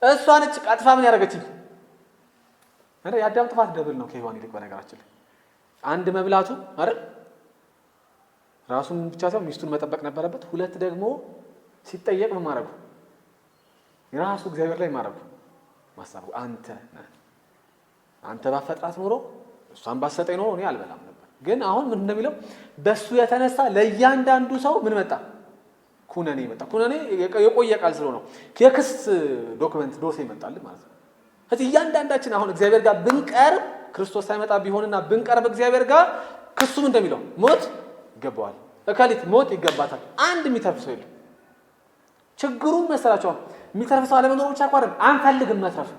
እሷ ነች ቀጥፋ ምን ያደረገችኝ? አረ የአዳም ጥፋት ደብል ነው ከሔዋን ይልቅ። በነገራችን ላይ አንድ መብላቱ አይደል ራሱን ብቻ ሳይሆን ሚስቱን መጠበቅ ነበረበት። ሁለት ደግሞ ሲጠየቅ ምን ማድረጉ? የራሱ እግዚአብሔር ላይ ማድረጉ ማሳቡ። አንተ ባፈጥራት ኖሮ እሷን ባሰጠኝ ኖሮ እኔ አልበላም ነበር። ግን አሁን ምን እንደሚለው በሱ የተነሳ ለእያንዳንዱ ሰው ምን መጣ? ኩነኔ መጣ። ኩነኔ የቆየ ቃል ስለሆነ የክስ ዶክመንት ዶሴ ይመጣል ማለት ነው። ስለዚህ እያንዳንዳችን አሁን እግዚአብሔር ጋር ብንቀርብ ክርስቶስ ሳይመጣ ቢሆንና ብንቀርብ እግዚአብሔር ጋር ክሱም እንደሚለው ሞት ይገባዋል፣ እከሊት ሞት ይገባታል። አንድ የሚተርፍ ሰው የለም። ችግሩን መሰላቸው የሚተርፍ ሰው አለመኖር ብቻ አይደለም፣ አንፈልግም መትረፍ።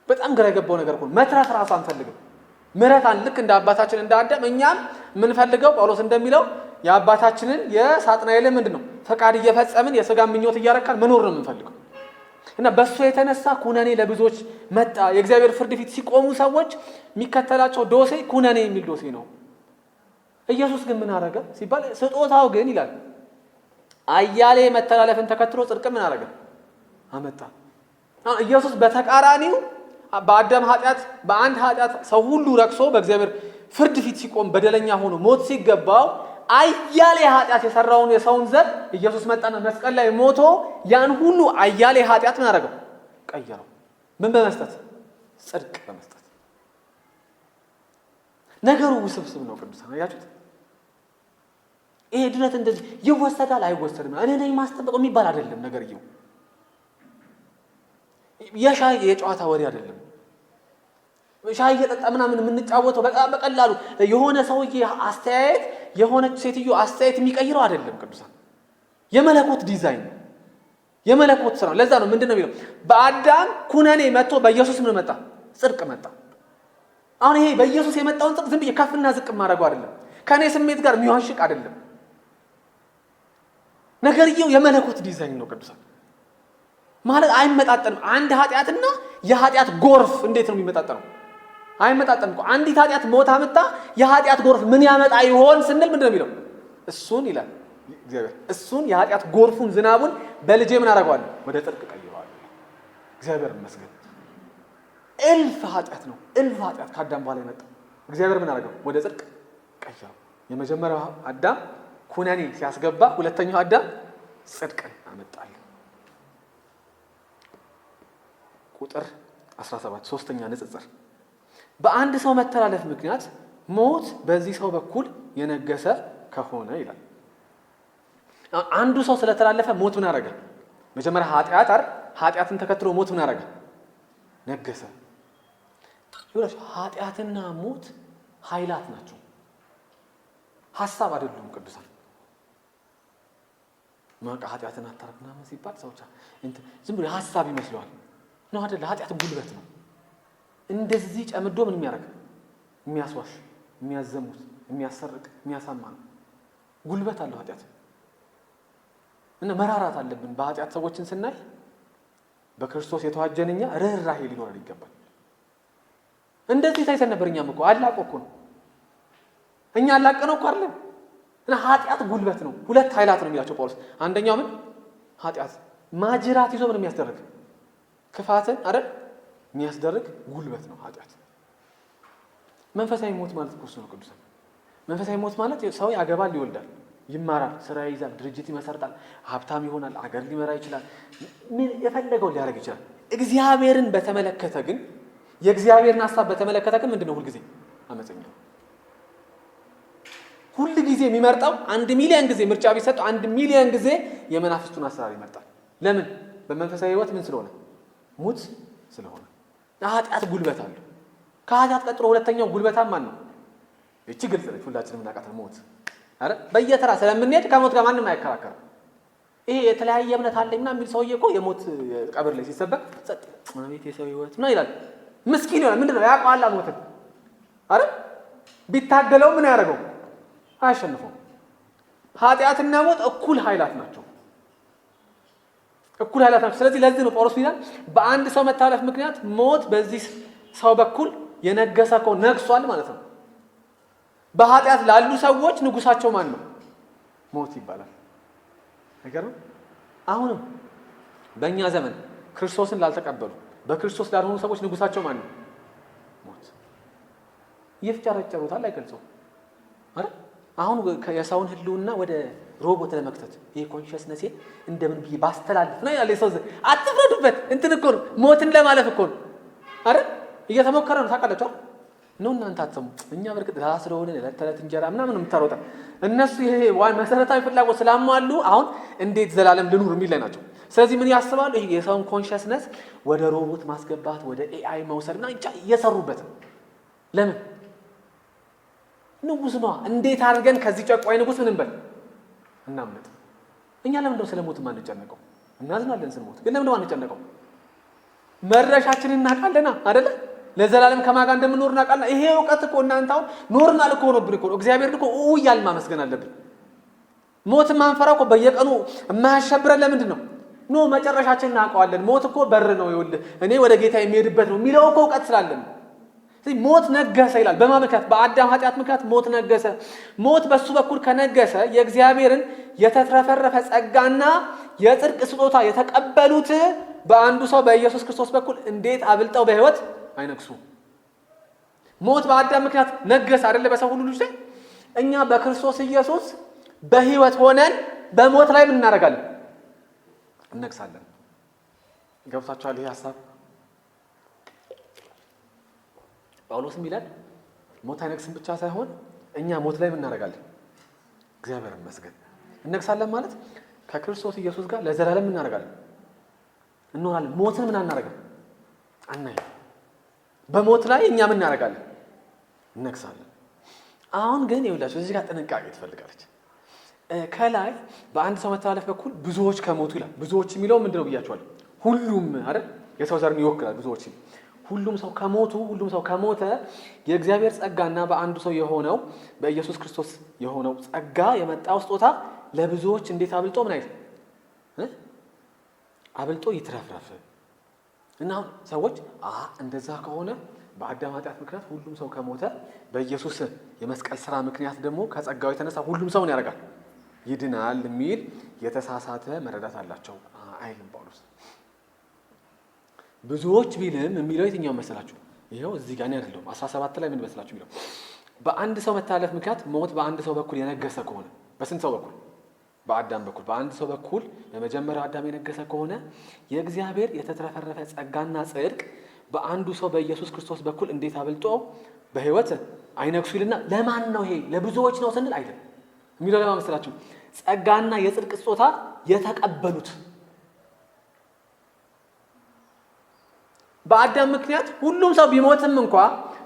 በጣም ግራ የገባው ነገር እኮ መትረፍ ራሱ አንፈልግም። ምሕረታን ልክ እንደ አባታችን እንደ አዳም እኛም የምንፈልገው ጳውሎስ እንደሚለው የአባታችንን የሳጥናኤልን ምንድነው ፈቃድ እየፈጸምን የሥጋ ምኞት እያረካን መኖር ነው የምንፈልገው። እና በሱ የተነሳ ኩነኔ ለብዙዎች መጣ። የእግዚአብሔር ፍርድ ፊት ሲቆሙ ሰዎች የሚከተላቸው ዶሴ ኩነኔ የሚል ዶሴ ነው። ኢየሱስ ግን ምን አረገ ሲባል ስጦታው ግን ይላል አያሌ መተላለፍን ተከትሎ ጽድቅ ምን አረገ አመጣ። ኢየሱስ በተቃራኒው በአዳም ኃጢአት በአንድ ኃጢአት ሰው ሁሉ ረክሶ በእግዚአብሔር ፍርድ ፊት ሲቆም በደለኛ ሆኖ ሞት ሲገባው አያሌ ኃጢአት የሰራውን የሰውን ዘር ኢየሱስ መጣና መስቀል ላይ ሞቶ ያን ሁሉ አያሌ ኃጢአት ምን አደረገው ቀየረው። ምን በመስጠት ጽድቅ በመስጠት። ነገሩ ውስብስብ ነው ቅዱሳን አያችሁት። ይሄ ድነት እንደዚህ ይወሰዳል አይወሰድም እኔ ነኝ ማስጠበቀው የሚባል አይደለም። ነገርየው የሻይ የጨዋታ ወሬ አይደለም። ሻይ እየጠጣ ምናምን የምንጫወተው በጣም በቀላሉ የሆነ ሰውዬ አስተያየት የሆነች ሴትዮ አስተያየት የሚቀይረው አይደለም ቅዱሳን። የመለኮት ዲዛይን የመለኮት ስራ። ለዛ ነው ምንድነው የሚለው በአዳም ኩነኔ መጥቶ በኢየሱስ ምን መጣ ጽድቅ መጣ። አሁን ይሄ በኢየሱስ የመጣውን ጽድቅ ዝም ብዬ ከፍና ዝቅ ማድረጉ አይደለም፣ ከኔ ስሜት ጋር የሚዋሽቅ አይደለም። ነገርየው የመለኮት ዲዛይን ነው ቅዱሳን። ማለት አይመጣጠንም። አንድ ኃጢአትና የኃጢአት ጎርፍ እንዴት ነው የሚመጣጠነው? አይመጣጠንም እኮ። አንዲት ኃጢአት ሞት አመጣ የኃጢአት ጎርፍ ምን ያመጣ ይሆን ስንል ምንድነው የሚለው እሱን ይላል እግዚአብሔር እሱን የኃጢአት ጎርፉን ዝናቡን በልጄ ምን አደርገዋለሁ ወደ ጽድቅ ቀይረዋለሁ። እግዚአብሔር ይመስገን። እልፍ ኃጢአት ነው እልፍ ኃጢአት ከአዳም በኋላ የመጣው እግዚአብሔር ምን አደረገው ወደ ጽድቅ ቀይረው። የመጀመሪያው አዳም ኩነኔ ሲያስገባ ሁለተኛው አዳም ጽድቅን አመጣል። ቁጥር 17 ሶስተኛ ንጽጽር በአንድ ሰው መተላለፍ ምክንያት ሞት በዚህ ሰው በኩል የነገሰ ከሆነ ይላል። አንዱ ሰው ስለተላለፈ ሞት ምን አደረገ? መጀመሪያ ኃጢአት አይደል? ኃጢአትን ተከትሎ ሞት ምን አደረገ? ነገሰ። ይኸውልሽ ኃጢአትና ሞት ኃይላት ናቸው፣ ሐሳብ አይደሉም ቅዱሳን። ማቃ ኃጢአትን አታርግ ምናምን ሲባል ሰዎች ዝም ብሎ ሐሳብ ይመስለዋል ነው አይደል? ኃጢአት ጉልበት ነው። እንደዚህ ጨምዶ ምን የሚያደርግ የሚያስዋሽ፣ የሚያዘሙት፣ የሚያሰርቅ፣ የሚያሳማ ነው። ጉልበት አለው ኃጢአት እና መራራት አለብን። በኃጢአት ሰዎችን ስናይ በክርስቶስ የተዋጀንኛ ርህራሄ ሊኖረን ይገባል። እንደዚህ ታይተን ነበር። እኛም እኮ አላቆ እኮ ነው እኛ አላቀነው እኮ አይደለም። እና ኃጢአት ጉልበት ነው። ሁለት ኃይላት ነው የሚላቸው ጳውሎስ። አንደኛው ምን ኃጢአት ማጅራት ይዞ ምን የሚያስደርግ ክፋትን አይደል የሚያስደርግ ጉልበት ነው ኃጢአት። መንፈሳዊ ሞት ማለት እኮ እሱ ነው ቅዱሳን። መንፈሳዊ ሞት ማለት ሰው ያገባል፣ ይወልዳል፣ ይማራል፣ ስራ ይይዛል፣ ድርጅት ይመሰርታል፣ ሀብታም ይሆናል፣ አገር ሊመራ ይችላል፣ ምን የፈለገው ሊያደርግ ይችላል። እግዚአብሔርን በተመለከተ ግን የእግዚአብሔርን ሐሳብ በተመለከተ ግን ምንድነው ሁልጊዜ አመፀኛ ነው። ሁልጊዜ የሚመርጠው 1 ሚሊዮን ጊዜ ምርጫ ቢሰጠው 1 ሚሊዮን ጊዜ የመናፍስቱን አሰራር ይመርጣል። ለምን? በመንፈሳዊ ህይወት ምን ስለሆነ ሙት ስለሆነ። ኃጢአት ጉልበት አለው። ከኃጢአት ቀጥሎ ሁለተኛው ጉልበታም ማን ነው? እቺ ግልጽ ነች፣ ሁላችንም እናውቃታለን። ሞት አረ በየተራ ስለምንሄድ ከሞት ጋር ማንንም አይከራከርም። ይሄ የተለያየ እምነት አለኝ ምናምን የሚል ሰውዬ እኮ የሞት ቀብር ላይ ሲሰበክ ጸጥ ማለት የሰው ህይወት ምን ይላል? ምስኪን ይሆናል። ምንድነው ያውቀዋል ሞትን። አረ ቢታገለው ምን ያደርገው? አያሸንፈው። ኃጢአትና ሞት እኩል ኃይላት ናቸው፣ እኩል ኃይላት ናቸው። ስለዚህ ለዚህ ነው ጳውሎስ ይላል በአንድ ሰው መተላለፍ ምክንያት ሞት በዚህ ሰው በኩል የነገሰ እኮ ነግሷል ማለት ነው። በኃጢአት ላሉ ሰዎች ንጉሳቸው ማን ነው? ሞት ይባላል። አይገርም? አሁንም በእኛ ዘመን ክርስቶስን ላልተቀበሉ በክርስቶስ ላልሆኑ ሰዎች ንጉሳቸው ማን ነው? ሞት። እየተጨረጨሩታል፣ አይገልጸውም አይደል? አሁን የሰውን ህልውና ወደ ሮቦት ለመክተት ይሄ ኮንሺየስነስ እንደምን ብዬ ባስተላልፍ ነው ያለ ሰው አትፍረዱበት። እንትን እኮ ነው ሞትን ለማለፍ እኮ ነው አይደል? እየተሞከረ ነው ታውቃላችሁ ነው። እናንተ አትሰሙ። እኛ በርግጥ ስለሆነ ለተለት እንጀራ ምናምን የምታሮጣ እነሱ ይሄ ዋን መሰረታዊ ፍላጎት ስላሟሉ አሁን እንዴት ዘላለም ልኑር የሚል ላይ ናቸው። ስለዚህ ምን ያስባሉ? ይሄ የሰውን ኮንሺየስነስ ወደ ሮቦት ማስገባት፣ ወደ ኤአይ መውሰድና እየሰሩበት ነው። ለምን? ንጉስ ነው። እንዴት አድርገን ከዚህ ጨቋይ ንጉስ ምን እንበል እናምጥ። እኛ ለምን ነው ስለሞት ማንጨነቀው? እናዝናለን ስንሞት፣ ግን ለምን ነው ማንጨነቀው? መድረሻችንን እናውቃለና አይደለ? ለዘላለም ከማጋ እንደምንኖር እናውቃለና። ይሄ ዕውቀት እኮ እናንተ አሁን ኖርማል እኮ ሆኖብን እኮ እግዚአብሔር እኮ እያልን ማመስገን አለብን። ሞት ማንፈራው እኮ በየቀኑ የማያሸብረን ለምንድን ነው? ኖ መጨረሻችንን እናውቀዋለን። ሞት እኮ በር ነው፣ ይኸውልህ እኔ ወደ ጌታ የሚሄድበት ነው የሚለው እኮ ዕውቀት ስላለን ሞት ነገሰ ይላል። በማን ምክንያት? በአዳም ኃጢአት ምክንያት ሞት ነገሰ። ሞት በሱ በኩል ከነገሰ የእግዚአብሔርን የተትረፈረፈ ጸጋና የጽድቅ ስጦታ የተቀበሉት በአንዱ ሰው በኢየሱስ ክርስቶስ በኩል እንዴት አብልጠው በሕይወት አይነግሱ? ሞት በአዳም ምክንያት ነገሰ አይደለ? በሰው ሁሉ ልጅ ላይ እኛ በክርስቶስ ኢየሱስ በሕይወት ሆነን በሞት ላይ ምን እናደርጋለን? እነግሳለን። ገብታችኋል ይሄ ሐሳብ? ጳውሎስም ይላል ሞት አይነግስም ብቻ ሳይሆን እኛ ሞት ላይ ምን እናደርጋለን? እግዚአብሔር ይመስገን እነግሳለን ማለት ከክርስቶስ ኢየሱስ ጋር ለዘላለም ምን እናደርጋለን? እንኖራለን። ሞትን ምን አናደርጋለን? አናይም። በሞት ላይ እኛ ምን እናደርጋለን? እነግሳለን። አሁን ግን ይኸውላችሁ እዚህ ጋር ጥንቃቄ ትፈልጋለች። ከላይ በአንድ ሰው መተላለፍ በኩል ብዙዎች ከሞቱ ይላል። ብዙዎች የሚለው ምንድነው ብያችኋለሁ? ሁሉም አይደል? የሰው ዘርን ይወክላል። ብዙዎች ሁሉም ሰው ከሞተ የእግዚአብሔር ጸጋና በአንዱ ሰው የሆነው በኢየሱስ ክርስቶስ የሆነው ጸጋ የመጣው ስጦታ ለብዙዎች እንዴት አብልጦ ምን አይደል? አብልጦ ይትረፍረፍ። እና አሁን ሰዎች እንደዛ ከሆነ በአዳም ኃጢአት ምክንያት ሁሉም ሰው ከሞተ በኢየሱስ የመስቀል ስራ ምክንያት ደግሞ ከጸጋው የተነሳ ሁሉም ሰውን ያደርጋል ይድናል የሚል የተሳሳተ መረዳት አላቸው አይልም ጳውሎስ። ብዙዎች ቢልም የሚለው የትኛው መሰላችሁ? ይሄው እዚህ ጋር ነው ያለው 17 ላይ ምን መሰላችሁ የሚለው በአንድ ሰው መተላለፍ ምክንያት ሞት በአንድ ሰው በኩል የነገሰ ከሆነ በስንት ሰው በኩል? በአዳም በኩል በአንድ ሰው በኩል በመጀመሪያው አዳም የነገሰ ከሆነ የእግዚአብሔር የተትረፈረፈ ጸጋና ጽድቅ በአንዱ ሰው በኢየሱስ ክርስቶስ በኩል እንዴት አብልጦ በሕይወት አይነግሱ ይልና ለማን ነው ይሄ? ለብዙዎች ነው ስንል አይደለም የሚለው ለማን መሰላችሁ? ጸጋና የጽድቅ ስጦታ የተቀበሉት በአዳም ምክንያት ሁሉም ሰው ቢሞትም እንኳ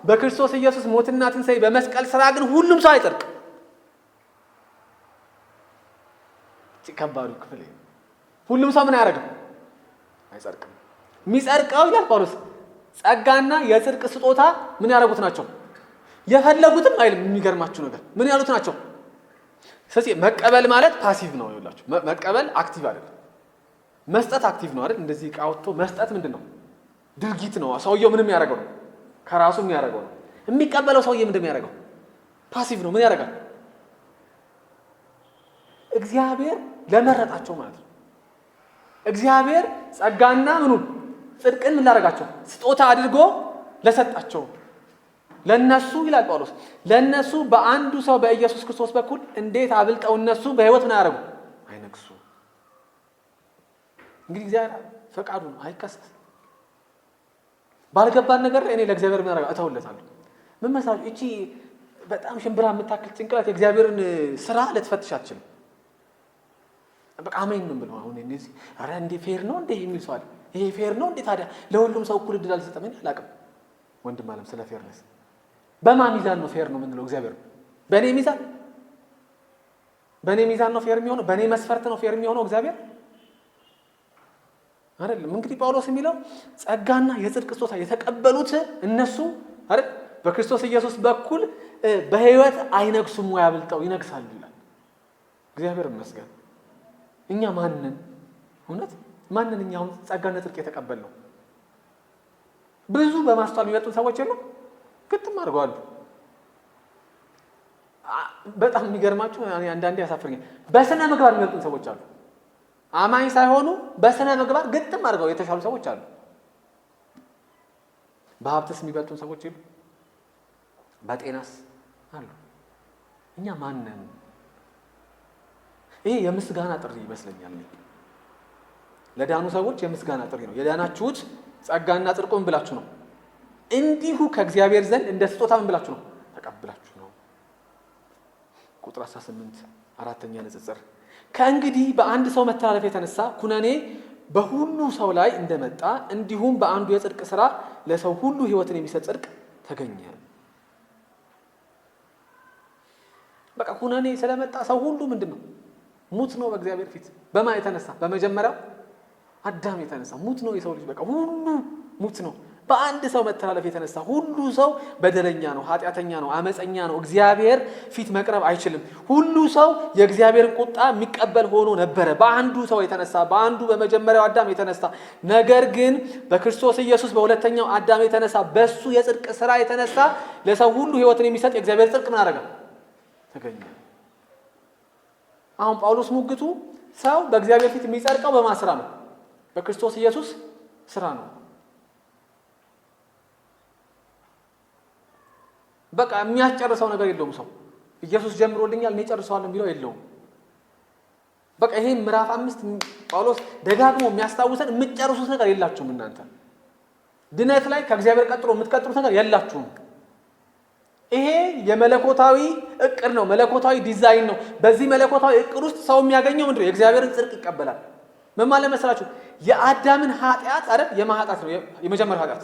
በክርስቶስ ኢየሱስ ሞትና ትንሣኤ በመስቀል ስራ ግን ሁሉም ሰው አይጸድቅ። ከባዱ ክፍል ሁሉም ሰው ምን ያደርግም? አይጸድቅም። የሚጸድቀው ይላል ጳውሎስ ጸጋና የጽድቅ ስጦታ ምን ያደረጉት ናቸው? የፈለጉትም አይልም። የሚገርማችሁ ነገር ምን ያሉት ናቸው? ስለዚህ መቀበል ማለት ፓሲቭ ነው። ይኸውላችሁ መቀበል አክቲቭ አይደለም። መስጠት አክቲቭ ነው አይደል? እንደዚህ ዕቃ ወጥቶ መስጠት ምንድን ነው? ድርጊት ነው። ሰውየው ምንም ያደርገው ነው፣ ከራሱ የሚያደርገው ነው። የሚቀበለው ሰውዬ ምንድን ያደርገው? ፓሲቭ ነው። ምን ያደርጋል? እግዚአብሔር ለመረጣቸው ማለት ነው። እግዚአብሔር ጸጋና ምኑን ጽድቅን ምን ላደርጋቸው? ስጦታ አድርጎ ለሰጣቸው ለነሱ ይላል ጳውሎስ ለነሱ በአንዱ ሰው በኢየሱስ ክርስቶስ በኩል እንዴት አብልጠው እነሱ በሕይወት ምን ያደርጉ? አይነግሱ። እንግዲህ እግዚአብሔር ፈቃዱ ነው፣ አይከሰስ። ባልገባን ነገር እኔ ለእግዚአብሔር ምን አደርጋለሁ? እተውለታለሁ። ምን መሰላችሁ? እቺ በጣም ሽምብራ የምታክል ጭንቅላት የእግዚአብሔርን ስራ ልትፈትሽ አትችልም። በቃ አሜን ነው የምለው። አሁን እነዚህ ኧረ እንዴ ፌር ነው እንዴ የሚል ሰው አለ። ይሄ ፌር ነው እንዴ ታዲያ? ለሁሉም ሰው እኩል እድል አልሰጠም? እኔ አላውቅም ወንድም አለም ስለ ፌርነስ። በማን ሚዛን ነው ፌር ነው የምንለው? እግዚአብሔር በእኔ ሚዛን ነው ፌር የሚሆነው? በእኔ መስፈርት ነው ፌር የሚሆነው እግዚአብሔር አይደለም። እንግዲህ ጳውሎስ የሚለው ጸጋና የጽድቅ ስጦታ የተቀበሉት እነሱ አይደል በክርስቶስ ኢየሱስ በኩል በሕይወት አይነግሱም ወይ? አብልጠው ይነግሳሉ ይላል። እግዚአብሔር ይመስገን። እኛ ማንን እውነት ማንን እኛውን ጸጋና ጽድቅ የተቀበልነው? ብዙ በማስተዋል የሚመጡን ሰዎች የሉ ግጥም አድርገዋል። በጣም የሚገርማችሁ አንዳንዴ ያሳፍረኛል። በስነ ምግባር የሚመጡን ሰዎች አሉ። አማኝ ሳይሆኑ በስነ ምግባር ግጥም አድርገው የተሻሉ ሰዎች አሉ። በሀብትስ የሚበልጡን ሰዎች የሉ? በጤናስ አሉ። እኛ ማንን? ይሄ የምስጋና ጥሪ ይመስለኛል። ለዳኑ ሰዎች የምስጋና ጥሪ ነው። የዳናችሁት ጸጋና ጽድቁን ብላችሁ ነው፣ እንዲሁ ከእግዚአብሔር ዘንድ እንደ ስጦታ ምን ብላችሁ ነው? ተቀብላችሁ ነው። ቁጥር 18 አራተኛ ንጽጽር ከእንግዲህ በአንድ ሰው መተላለፍ የተነሳ ኩነኔ በሁሉ ሰው ላይ እንደመጣ እንዲሁም በአንዱ የጽድቅ ሥራ ለሰው ሁሉ ሕይወትን የሚሰጥ ጽድቅ ተገኘ። በቃ ኩነኔ ስለመጣ ሰው ሁሉ ምንድን ነው? ሙት ነው በእግዚአብሔር ፊት። በማን የተነሳ? በመጀመሪያው አዳም የተነሳ ሙት ነው የሰው ልጅ። በቃ ሁሉ ሙት ነው። በአንድ ሰው መተላለፍ የተነሳ ሁሉ ሰው በደለኛ ነው፣ ኃጢአተኛ ነው፣ አመፀኛ ነው። እግዚአብሔር ፊት መቅረብ አይችልም። ሁሉ ሰው የእግዚአብሔርን ቁጣ የሚቀበል ሆኖ ነበረ በአንዱ ሰው የተነሳ፣ በአንዱ በመጀመሪያው አዳም የተነሳ። ነገር ግን በክርስቶስ ኢየሱስ በሁለተኛው አዳም የተነሳ፣ በሱ የጽድቅ ስራ የተነሳ ለሰው ሁሉ ሕይወትን የሚሰጥ የእግዚአብሔር ጽድቅ ምን አደረገ? ተገኘ። አሁን ጳውሎስ ሙግቱ ሰው በእግዚአብሔር ፊት የሚጸድቀው በማን ስራ ነው? በክርስቶስ ኢየሱስ ስራ ነው። በቃ የሚያስጨርሰው ነገር የለውም። ሰው ኢየሱስ ጀምሮልኛል እኔ ጨርሰዋለሁ የሚለው የለውም። በቃ ይሄ ምዕራፍ 5 ጳውሎስ ደጋግሞ የሚያስታውሰን የምትጨርሱት ነገር የላችሁም እናንተ ድነት ላይ ከእግዚአብሔር ቀጥሎ የምትቀጥሉት ነገር የላችሁም። ይሄ የመለኮታዊ እቅድ ነው፣ መለኮታዊ ዲዛይን ነው። በዚህ መለኮታዊ እቅድ ውስጥ ሰው የሚያገኘው ምንድነው? የእግዚአብሔርን ጽድቅ ይቀበላል። ምን ማለት መሰላችሁ? የአዳምን ኃጢአት አይደል? የማኃጢአት ነው የመጀመሪያው ኃጢአት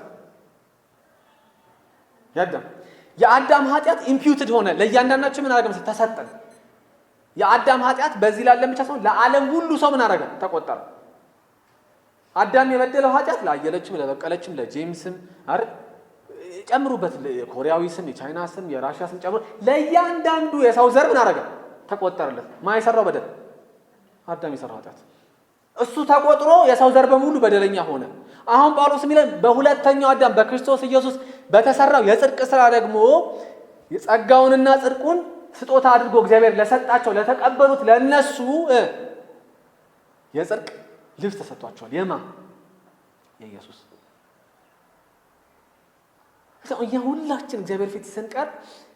የአዳም ኃጢአት ኢምፒውትድ ሆነ ለእያንዳንዳችን። ምን አደረገ? ተሰጠን። የአዳም ኃጢአት በዚህ ላለም ብቻ ሳይሆን ለዓለም ሁሉ ሰው ምን አደረገ? ተቆጠረ። አዳም የበደለው ኃጢአት ለአየለችም፣ ለበቀለችም፣ ለጄምስም አይደል ጨምሩበት፣ የኮሪያዊ ስም፣ የቻይና ስም፣ የራሽያ ስም ጨምሩ፣ ለእያንዳንዱ የሰው ዘር ምን አደረገ? ተቆጠረለት። ማን የሰራው በደል? አዳም የሰራው ኃጢአት እሱ ተቆጥሮ የሰው ዘር በሙሉ በደለኛ ሆነ። አሁን ጳውሎስ የሚለን በሁለተኛው አዳም በክርስቶስ ኢየሱስ በተሰራው የጽድቅ ስራ ደግሞ የጸጋውንና ጽድቁን ስጦታ አድርጎ እግዚአብሔር ለሰጣቸው ለተቀበሉት ለነሱ የጽድቅ ልብስ ተሰጥቷቸዋል። የኢየሱስ እኛ ሁላችን እግዚአብሔር ፊት ስንቀር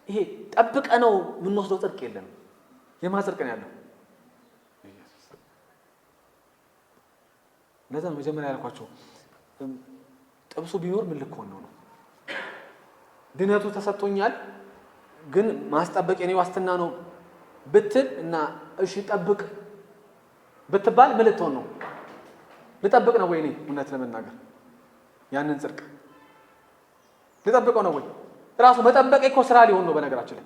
ይሄ ጠብቀ ነው የምንወስደው ጽድቅ የለንም። የማን ጽድቅ ነው ያለው? ለዛ መጀመሪያ ያልኳቸው ጥብሱ ቢኖር ምን ልክ ሆነው ነው? ድነቱ ተሰጥቶኛል ግን ማስጠበቅ የኔ ዋስትና ነው ብትል እና እሺ ጠብቅ ብትባል ምን ልትሆን ነው? ልጠብቅ ነው ወይ? እኔ እውነት ለመናገር ያንን ጽድቅ ልጠብቀው ነው ወይ? ራሱ መጠበቅ እኮ ስራ ሊሆን ነው። በነገራችን ላይ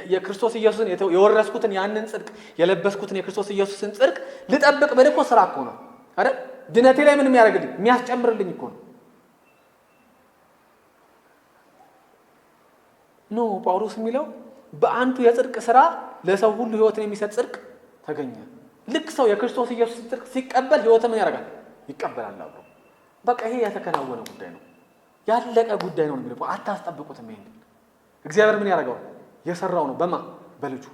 የክርስቶስ ኢየሱስን የወረስኩትን ያንን ጽድቅ የለበስኩትን የክርስቶስ ኢየሱስን ጽድቅ ልጠብቅ ብል እኮ ስራ እኮ ነው አይደል? ድነቴ ላይ ምን የሚያደርግልኝ የሚያስጨምርልኝ እኮ ነው። ኖ ጳውሎስ የሚለው በአንዱ የጽድቅ ስራ ለሰው ሁሉ ሕይወትን የሚሰጥ ጽድቅ ተገኘ። ልክ ሰው የክርስቶስ ኢየሱስ ጽድቅ ሲቀበል ሕይወትን ምን ያደርጋል? ይቀበላል አብሮ። በቃ ይሄ የተከናወነ ጉዳይ ነው፣ ያለቀ ጉዳይ ነው የሚለው። አታስጠብቁትም። ይሄን እግዚአብሔር ምን ያደርገው? የሰራው ነው። በማ በልጁ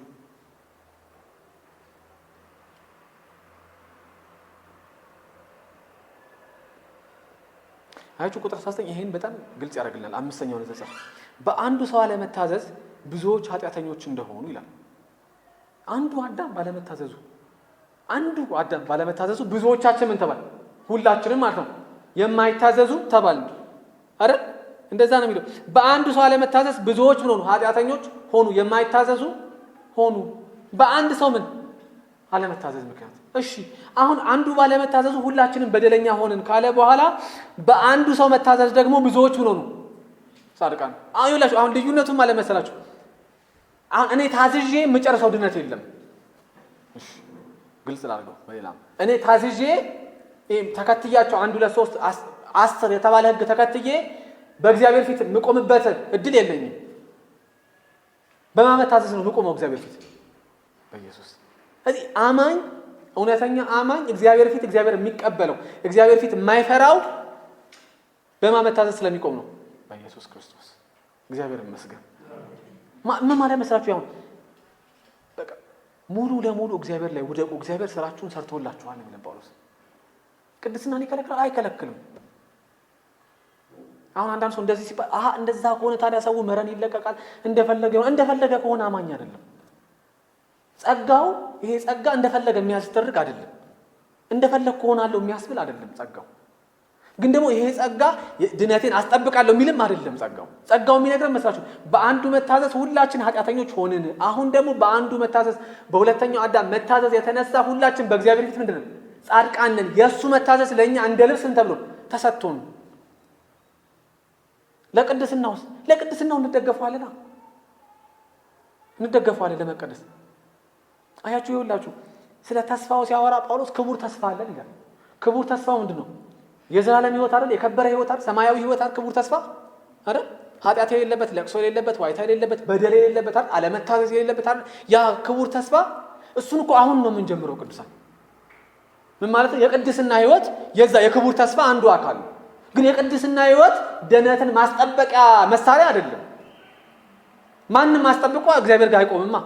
አያችሁ ቁጥር 19 ይሄን በጣም ግልጽ ያደርግልናል። አምስተኛው ንጽጽር በአንዱ ሰው አለመታዘዝ ብዙዎች ኃጢአተኞች እንደሆኑ ይላል። አንዱ አዳም ባለመታዘዙ ብዙዎቻችን ምን ተባል? ሁላችንም ማለት ነው የማይታዘዙ ተባል አይደል? እንደዛ ነው የሚለው። በአንዱ ሰው አለመታዘዝ ብዙዎች ምን ሆኑ? ኃጢአተኞች ሆኑ፣ የማይታዘዙ ሆኑ። በአንድ ሰው ምን አለመታዘዝ ምክንያት። እሺ አሁን አንዱ ባለመታዘዙ ሁላችንም በደለኛ ሆንን ካለ በኋላ በአንዱ ሰው መታዘዝ ደግሞ ብዙዎች ምን ሆኑ? ጻድቃን። አሁን ልዩነቱም አለመሰላችሁ? አሁን እኔ ታዝዤ የምጨርሰው ድነት የለም። እሺ ግልጽ ላድርገው በሌላም እኔ ታዝዤ ተከትያቸው 1 2 3 10 የተባለ ህግ ተከትዬ በእግዚአብሔር ፊት የምቆምበት እድል የለኝም። በማመታዘዝ ነው የምቆመው እግዚአብሔር ፊት በኢየሱስ። ስለዚህ አማኝ እውነተኛ አማኝ እግዚአብሔር ፊት እግዚአብሔር የሚቀበለው እግዚአብሔር ፊት የማይፈራው በማመታዘዝ ስለሚቆም ነው በኢየሱስ ክርስቶስ። እግዚአብሔር ይመስገን። ምን ማለት መስራችሁ? ያው በቃ ሙሉ ለሙሉ እግዚአብሔር ላይ ውደቁ፣ እግዚአብሔር ስራችሁን ሰርቶላችኋል ነው ጳውሎስ። ቅድስናን ይከለክላል? አይከለክልም። አሁን አንዳንድ ሰው እንደዚህ ሲባል እንደዛ ከሆነ ታዲያ ሰው መረን ይለቀቃል እንደፈለገ ከሆነ አማኝ አይደለም። ጸጋው ይሄ ጸጋ እንደፈለገ የሚያስደርግ አይደለም። እንደፈለግ ከሆናለሁ የሚያስብል አይደለም ጸጋው። ግን ደግሞ ይሄ ጸጋ ድነቴን አስጠብቃለሁ የሚልም አይደለም ጸጋው የሚነግረን መስላችሁ በአንዱ መታዘዝ ሁላችን ኃጢአተኞች ሆንን። አሁን ደግሞ በአንዱ መታዘዝ በሁለተኛው አዳም መታዘዝ የተነሳ ሁላችን በእግዚአብሔር ፊት ምንድነው? ጻድቃን ነን። የእሱ መታዘዝ ለእኛ እንደ ልብስ ተብሎ ተሰጥቶን ለቅድስናው እንደገፋለን ለመቀደስ። አያችሁ ይኸውላችሁ ስለ ተስፋው ሲያወራ ጳውሎስ ክቡር ተስፋ አለን ይላል። ክቡር ተስፋው ምንድነው? የዘላለም ህይወት አይደል? የከበረ ህይወት አይደል? ሰማያዊ ህይወት አይደል? ክቡር ተስፋ አይደል? ኃጢአት የሌለበት፣ ለቅሶ የሌለበት፣ ዋይታ የሌለበት፣ በደል የሌለበት አይደል? አለመታዘዝ የሌለበት አይደል? ያ ክቡር ተስፋ እሱን እኮ አሁን ነው የምንጀምረው ቅዱሳን። ምን ማለት ነው? የቅድስና ህይወት የዛ የክቡር ተስፋ አንዱ አካል ነው። ግን የቅድስና ህይወት ደህንነትን ማስጠበቂያ መሳሪያ አይደለም። ማንም ማስጠብቆ እግዚአብሔር ጋር አይቆምማ።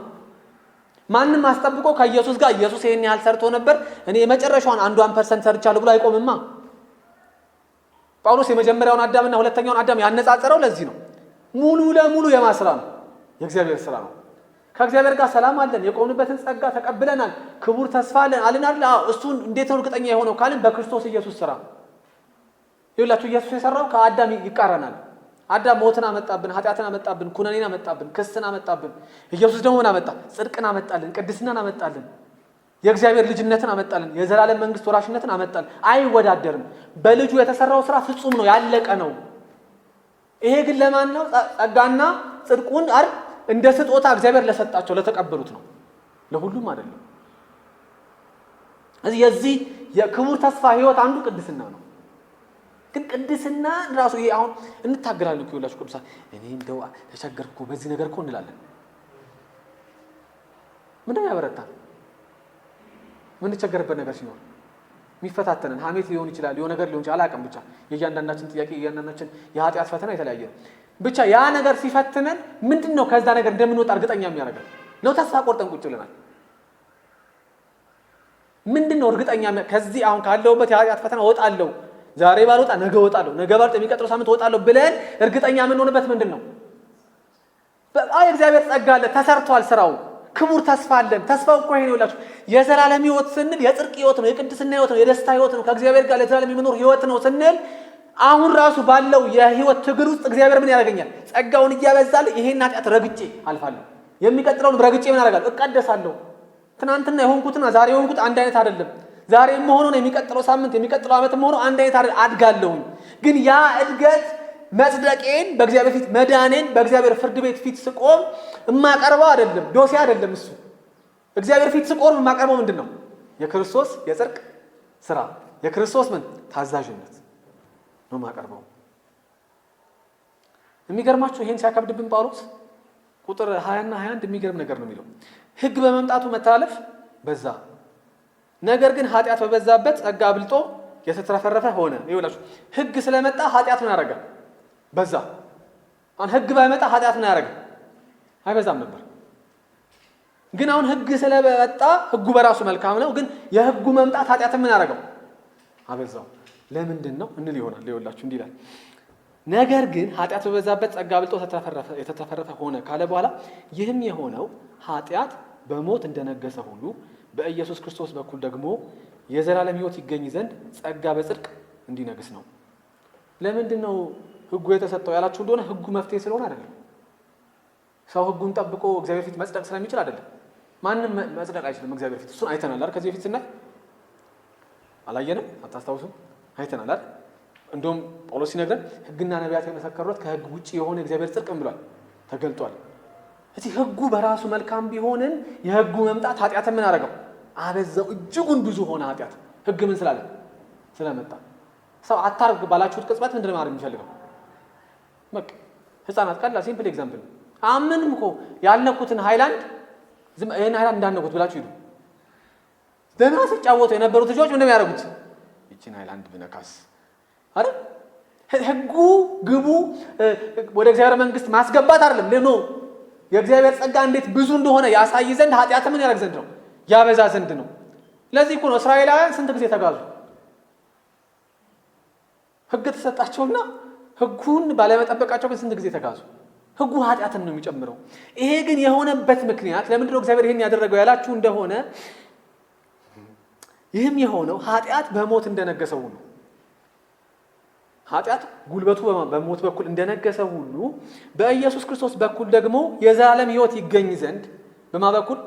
ማንም ማስጠብቆ ከኢየሱስ ጋር ኢየሱስ ይሄን ያህል ሰርቶ ነበር እኔ የመጨረሻውን 1% ሰርቻለሁ ብሎ አይቆምማ። ጳውሎስ የመጀመሪያውን አዳምና ሁለተኛውን አዳም ያነጻጸረው ለዚህ ነው። ሙሉ ለሙሉ የማስራ ነው፣ የእግዚአብሔር ስራ ነው። ከእግዚአብሔር ጋር ሰላም አለን፣ የቆምንበትን ጸጋ ተቀብለናል፣ ክቡር ተስፋ አለን አለን አይደል? እሱን እንዴት ነው እርግጠኛ የሆነው ካልን በክርስቶስ ኢየሱስ ስራ። ይኸውላችሁ ኢየሱስ የሰራው ከአዳም ይቃረናል። አዳም ሞትን አመጣብን፣ ኃጢአትን አመጣብን፣ ኩነኔን አመጣብን፣ ክስን አመጣብን። ኢየሱስ ደግሞ ምን አመጣ? ጽድቅን አመጣልን፣ ቅድስናን አመጣልን፣ የእግዚአብሔር ልጅነትን አመጣልን፣ የዘላለም መንግስት ወራሽነትን አመጣልን። አይወዳደርም። በልጁ የተሰራው ስራ ፍጹም ነው፣ ያለቀ ነው። ይሄ ግን ለማን ነው? ጸጋና ጽድቁን እንደ ስጦታ እግዚአብሔር ለሰጣቸው ለተቀበሉት ነው፣ ለሁሉም አይደለም። እዚህ የዚህ የክቡር ተስፋ ህይወት አንዱ ቅድስና ነው። ግን ቅድስና ራሱ ይሄ አሁን እንታገላለን እኮ ይላችሁ ቅዱሳን። እኔ እንደው ተቸገርኩ በዚህ ነገር እኮ እንላለን። ምንድነው ያበረታል? ምን ተቸገረበት ነገር ሲኖር የሚፈታተነን ሐሜት ሊሆን ይችላል፣ የሆነ ነገር ሊሆን ይችላል፣ አላውቅም። ብቻ የእያንዳንዳችን ጥያቄ የእያንዳንዳችን የኃጢአት ፈተና የተለያየ ነው። ብቻ ያ ነገር ሲፈትነን ምንድነው ከዛ ነገር እንደምንወጣ እርግጠኛ የሚያደርገን ነው? ተስፋ ቆርጠን ቁጭ ብለናል። ምንድነው እርግጠኛ ከዚህ አሁን ካለውበት የኃጢአት ፈተና እወጣለሁ፣ ዛሬ ባልወጣ ነገ እወጣለሁ፣ ነገ ባልወጣ የሚቀጥለው ሳምንት እወጣለሁ ብለን እርግጠኛ የምንሆንበት ምንድነው? በቃ የእግዚአብሔር ጸጋ አለ፣ ተሰርቷል ስራው፣ ክቡር ተስፋ አለን። ተስፋው እኮ ይሄ ነው ይላችሁ። የዘላለም ህይወት ስንል የጽድቅ ህይወት ነው፣ የቅድስና ህይወት ነው፣ የደስታ ህይወት ነው፣ ከእግዚአብሔር ጋር ለዘላለም የሚኖር ህይወት ነው ስንል አሁን ራሱ ባለው የህይወት ትግል ውስጥ እግዚአብሔር ምን ያደርገኛል? ጸጋውን እያበዛልኝ ይሄን ኃጢአት ረግጬ አልፋለሁ። የሚቀጥለውን ረግጬ ምን አደርጋለሁ? እቀደሳለሁ። ትናንትና የሆንኩትና ዛሬ የሆንኩት አንድ አይነት አይደለም። ዛሬ የምሆነው የሚቀጥለው ሳምንት የሚቀጥለው ዓመት የምሆነው አንድ አይነት አይደለም። አድጋለሁኝ። ግን ያ እድገት መጽደቄን በእግዚአብሔር ፊት መዳኔን በእግዚአብሔር ፍርድ ቤት ፊት ስቆም የማቀርበው አይደለም፣ ዶሴ አይደለም እሱ። እግዚአብሔር ፊት ስቆም የማቀርበው ምንድነው? የክርስቶስ የጽድቅ ስራ፣ የክርስቶስ ምን ታዛዥነት ነው የማቀርበው። የሚገርማችሁ ይሄን ሲያከብድብን ጳውሎስ ቁጥር 20 እና 21 የሚገርም ነገር ነው የሚለው። ህግ በመምጣቱ መተላለፍ በዛ፣ ነገር ግን ኃጢአት በበዛበት ጸጋ አብልጦ የተትረፈረፈ ሆነ። ይኸውላችሁ ህግ ስለመጣ ኃጢአት ምን ያደርጋል? በዛ። አሁን ህግ ባይመጣ ኃጢአት ምን ያደርጋል? አይበዛም ነበር። ግን አሁን ህግ ስለመጣ ህጉ በራሱ መልካም ነው፣ ግን የህጉ መምጣት ኃጢአት ምን ያደርጋል? አበዛው። ለምንድን ነው እንል ይሆናል። ይኸውላችሁ እንዲህ ይላል፣ ነገር ግን ኃጢአት በበዛበት ጸጋ አብልጦ የተትረፈረፈ ሆነ ካለ በኋላ ይህም የሆነው ኃጢአት በሞት እንደነገሰ ሁሉ በኢየሱስ ክርስቶስ በኩል ደግሞ የዘላለም ህይወት ይገኝ ዘንድ ጸጋ በጽድቅ እንዲነግስ ነው። ለምንድን ነው ህጉ የተሰጠው ያላችሁ እንደሆነ ህጉ መፍትሄ ስለሆነ አይደለም። ሰው ህጉን ጠብቆ እግዚአብሔር ፊት መጽደቅ ስለሚችል አይደለም። ማንም መጽደቅ አይችልም እግዚአብሔር ፊት። እሱን አይተናል አይደል? ከዚህ በፊት ስናይ አላየንም? አታስታውሱም? አይተናል አይደል? እንደውም ጳውሎስ ሲነግረን ህግና ነቢያት የመሰከሩት ከህግ ውጪ የሆነ እግዚአብሔር ጽድቅ ብሏል ተገልጧል። እዚህ ህጉ በራሱ መልካም ቢሆንም የህጉ መምጣት ኃጢአትን ምን አደረገው? አበዛው። እጅጉን ብዙ ሆነ ኃጢአት። ህግ ምን ስላለ? ስለመጣ። ሰው አታርግ ባላችሁት ቅጽበት ምንድን ማድረግ የሚፈልገው? በቃ ህፃናት ቀላል ሲምፕል ኤግዛምፕል። አምንም እኮ ያልነኩትን ሃይላንድ ይሄን ሃይላንድ እንዳነኩት ብላችሁ ሂዱ። ደህና ሲጫወቱ የነበሩት ልጆች ምንድን ያደርጉት? ይቺን ሃይላንድ ብነካስ አይደል? ህጉ ግቡ ወደ እግዚአብሔር መንግስት ማስገባት አይደለም። ለኖ የእግዚአብሔር ጸጋ እንዴት ብዙ እንደሆነ ያሳይ ዘንድ ኃጢአት ምን ያደርግ ዘንድ ነው? ያበዛ ዘንድ ነው። ለዚህ እኮ ነው እስራኤላውያን ስንት ጊዜ ተጋዙ? ህግ ተሰጣቸውና ህጉን ባለመጠበቃቸው ግን ስንት ጊዜ ተጋዙ? ህጉ ኃጢአትን ነው የሚጨምረው። ይሄ ግን የሆነበት ምክንያት ለምንድን ነው እግዚአብሔር ይሄን ያደረገው ያላችሁ እንደሆነ ይህም የሆነው ኃጢአት በሞት እንደነገሰ ሁሉ ኃጢአት ጉልበቱ በሞት በኩል እንደነገሰ ሁሉ በኢየሱስ ክርስቶስ በኩል ደግሞ የዘላለም ህይወት ይገኝ ዘንድ በማ በኩል?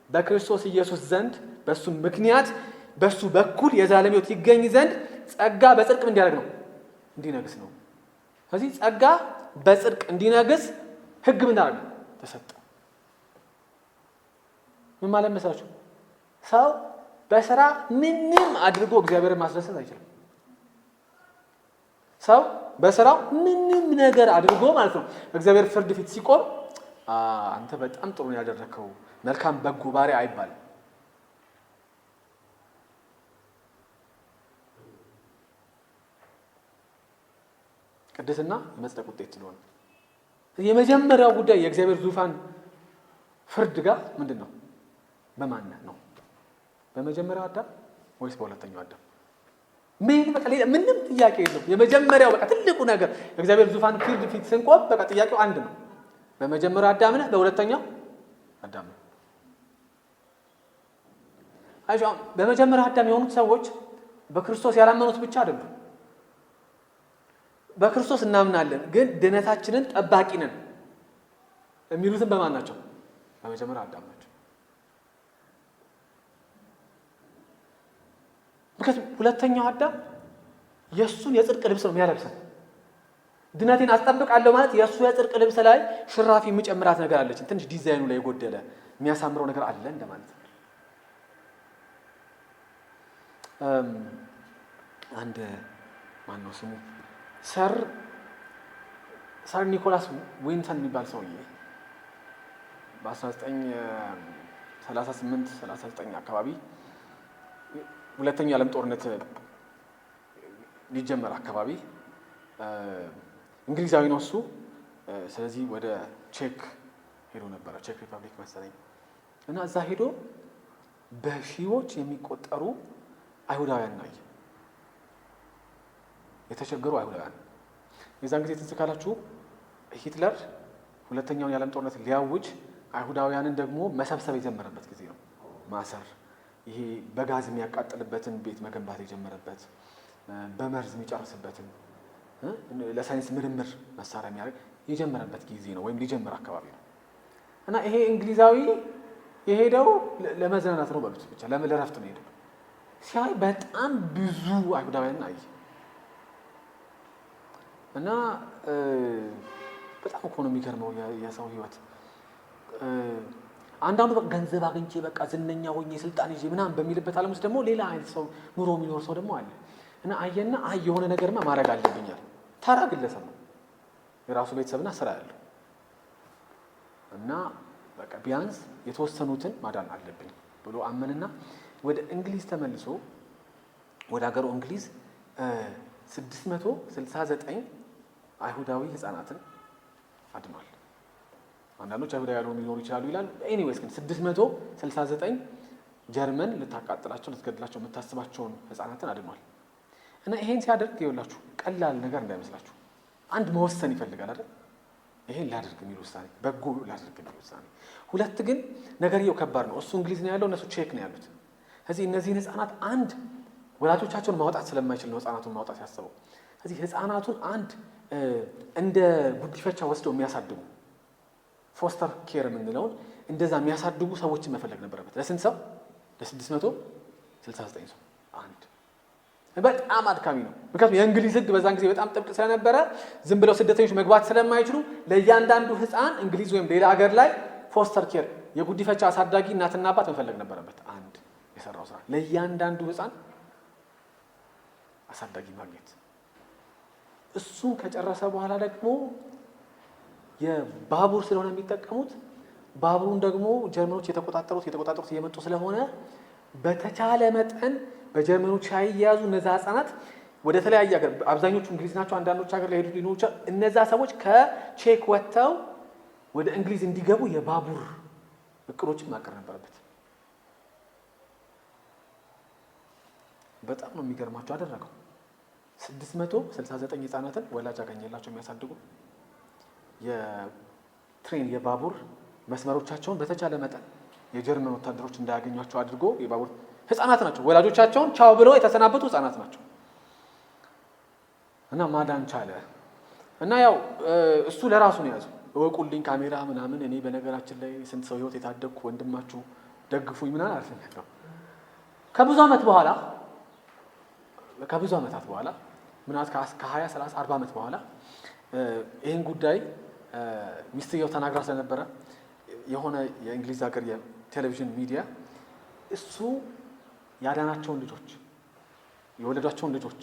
በክርስቶስ ኢየሱስ ዘንድ በሱ ምክንያት በሱ በኩል የዘላለም ህይወት ይገኝ ዘንድ ጸጋ በጽድቅ እንዲያደርግ ነው እንዲነግስ ነው። ስለዚህ ጸጋ በጽድቅ እንዲነግስ ህግ ምን አደረገ? ተሰጠ። ምን ማለት መሰላችሁ? ሰው በስራ ምንም አድርጎ እግዚአብሔርን ማስደሰት አይችልም። ሰው በስራው ምንም ነገር አድርጎ ማለት ነው እግዚአብሔር ፍርድ ፊት ሲቆም አንተ በጣም ጥሩ ነው ያደረከው መልካም በጎ ባሪያ አይባልም። ቅድስና የመጽደቅ ውጤት ስለሆነ የመጀመሪያው ጉዳይ የእግዚአብሔር ዙፋን ፍርድ ጋር ምንድን ነው? በማንነት ነው? በመጀመሪያው አዳም ወይስ በሁለተኛው አዳም? ምን በቃ ምንም ጥያቄ የለም። የመጀመሪያው በቃ ትልቁ ነገር እግዚአብሔር ዙፋን ፍርድ ፊት ስንቆም በቃ ጥያቄው አንድ ነው። በመጀመሪያው አዳም ነህ? በሁለተኛው አዳም ነህ? አይሻው በመጀመሪያው አዳም የሆኑት ሰዎች በክርስቶስ ያላመኑት ብቻ አይደሉም። በክርስቶስ እናምናለን ግን ድነታችንን ጠባቂ ነን የሚሉትን በማን ናቸው? በመጀመሪያው አዳም ናቸው። ምክንያቱም ሁለተኛው አዳም የእሱን የጽድቅ ልብስ ነው የሚያለብሰን። ድነቴን አስጠብቃለሁ ማለት የእሱ የጽድቅ ልብስ ላይ ሽራፊ የሚጨምራት ነገር አለች። ትንሽ ዲዛይኑ ላይ የጎደለ የሚያሳምረው ነገር አለ እንደማለት ነው። አንድ ማን ነው ስሙ ሰር ኒኮላስ ዊንተን የሚባል ሰውዬ በ1938-39 አካባቢ ሁለተኛው የዓለም ጦርነት ሊጀመር አካባቢ እንግሊዛዊ ነው እሱ። ስለዚህ ወደ ቼክ ሄዶ ነበረ፣ ቼክ ሪፐብሊክ መሰለኝ። እና እዛ ሄዶ በሺዎች የሚቆጠሩ አይሁዳውያን ናየ የተቸገሩ አይሁዳውያን። የዛን ጊዜ ትዝ ካላችሁ ሂትለር ሁለተኛውን የዓለም ጦርነት ሊያውጅ አይሁዳውያንን ደግሞ መሰብሰብ የጀመረበት ጊዜ ነው። ማሰር፣ ይሄ በጋዝ የሚያቃጥልበትን ቤት መገንባት የጀመረበት፣ በመርዝ የሚጨርስበትን ለሳይንስ ምርምር መሳሪያ የሚያደርግ የጀመረበት ጊዜ ነው፣ ወይም ሊጀምር አካባቢ ነው። እና ይሄ እንግሊዛዊ የሄደው ለመዝናናት ነው በሉት ብቻ ለረፍት ነው የሄደው። ሲያይ በጣም ብዙ አይሁዳውያን አየ እና በጣም እኮ ነው የሚገርመው የሰው ህይወት። አንዳንዱ በቃ ገንዘብ አግኝቼ በቃ ዝነኛ ሆኜ ስልጣን ይዤ ምናምን በሚልበት ዓለም ውስጥ ደግሞ ሌላ አይነት ሰው ኑሮ የሚኖር ሰው ደግሞ አለ። እና አየና የሆነ ነገርማ ማድረግ አለብኛል። ተራ ግለሰብ ነው፣ የራሱ ቤተሰብና ስራ ያለው እና በቃ ቢያንስ የተወሰኑትን ማዳን አለብኝ ብሎ አመንና ወደ እንግሊዝ ተመልሶ ወደ ሀገሩ እንግሊዝ 669 አይሁዳዊ ህፃናትን አድኗል። አንዳንዶች አይሁዳዊ ያልሆኑ ሊኖሩ ይችላሉ ይላል። ኤኒዌይስ ግን 669 ጀርመን ልታቃጥላቸው ልትገድላቸው የምታስባቸውን ህፃናትን አድኗል። እና ይሄን ሲያደርግ ይኸውላችሁ ቀላል ነገር እንዳይመስላችሁ አንድ መወሰን ይፈልጋል አይደል? ይሄን ላድርግ የሚል ውሳኔ፣ በጎ ላድርግ የሚል ውሳኔ። ሁለት ግን ነገርየው ከባድ ነው። እሱ እንግሊዝ ነው ያለው፣ እነሱ ቼክ ነው ያሉት። ስለዚህ እነዚህን ህፃናት አንድ ወላጆቻቸውን ማውጣት ስለማይችል ነው ህፃናቱን ማውጣት ያሰበው። ስለዚህ ህፃናቱን አንድ እንደ ጉዲፈቻ ወስደው የሚያሳድጉ ፎስተር ኬር የምንለውን እንደዛ የሚያሳድጉ ሰዎችን መፈለግ ነበረበት። ለስንት ሰው? ለ669 ሰው አንድ። በጣም አድካሚ ነው። ምክንያቱም የእንግሊዝ ህግ በዛን ጊዜ በጣም ጥብቅ ስለነበረ ዝም ብለው ስደተኞች መግባት ስለማይችሉ ለእያንዳንዱ ህፃን እንግሊዝ ወይም ሌላ ሀገር ላይ ፎስተር ኬር የጉዲፈቻ አሳዳጊ እናትና አባት መፈለግ ነበረበት። አንድ የሰራው ስራ ለእያንዳንዱ ህፃን አሳዳጊ ማግኘት። እሱን ከጨረሰ በኋላ ደግሞ የባቡር ስለሆነ የሚጠቀሙት ባቡሩን ደግሞ ጀርመኖች የተቆጣጠሩት እየመጡ ስለሆነ በተቻለ መጠን በጀርመኖች ሳይያዙ እነዛ ህፃናት ወደ ተለያየ ሀገር፣ አብዛኞቹ እንግሊዝ ናቸው፣ አንዳንዶች ሀገር ላይ ሄዱ ሊኖሩ ይችላል። እነዛ ሰዎች ከቼክ ወጥተው ወደ እንግሊዝ እንዲገቡ የባቡር እቅዶችን ማቀር ነበረበት። በጣም ነው የሚገርማቸው። አደረገው 669 ህፃናትን ወላጅ አገኘላቸው የሚያሳድጉ የትሬን የባቡር መስመሮቻቸውን በተቻለ መጠን የጀርመን ወታደሮች እንዳያገኟቸው አድርጎ የባቡር ህፃናት ናቸው። ወላጆቻቸውን ቻው ብለው የተሰናበቱ ህፃናት ናቸው እና ማዳን ቻለ። እና ያው እሱ ለራሱ ነው ያዘው። እወቁልኝ ካሜራ ምናምን፣ እኔ በነገራችን ላይ ስንት ሰው ህይወት የታደግኩ ወንድማችሁ ደግፉኝ ምናምን አልፈኛለሁ። ከብዙ ዓመታት በኋላ ምናልባት ከ20 30 40 ዓመት በኋላ ይህን ጉዳይ ሚስትየው ተናግራ ስለነበረ የሆነ የእንግሊዝ ሀገር የቴሌቪዥን ሚዲያ እሱ ያዳናቸውን ልጆች የወለዷቸውን ልጆች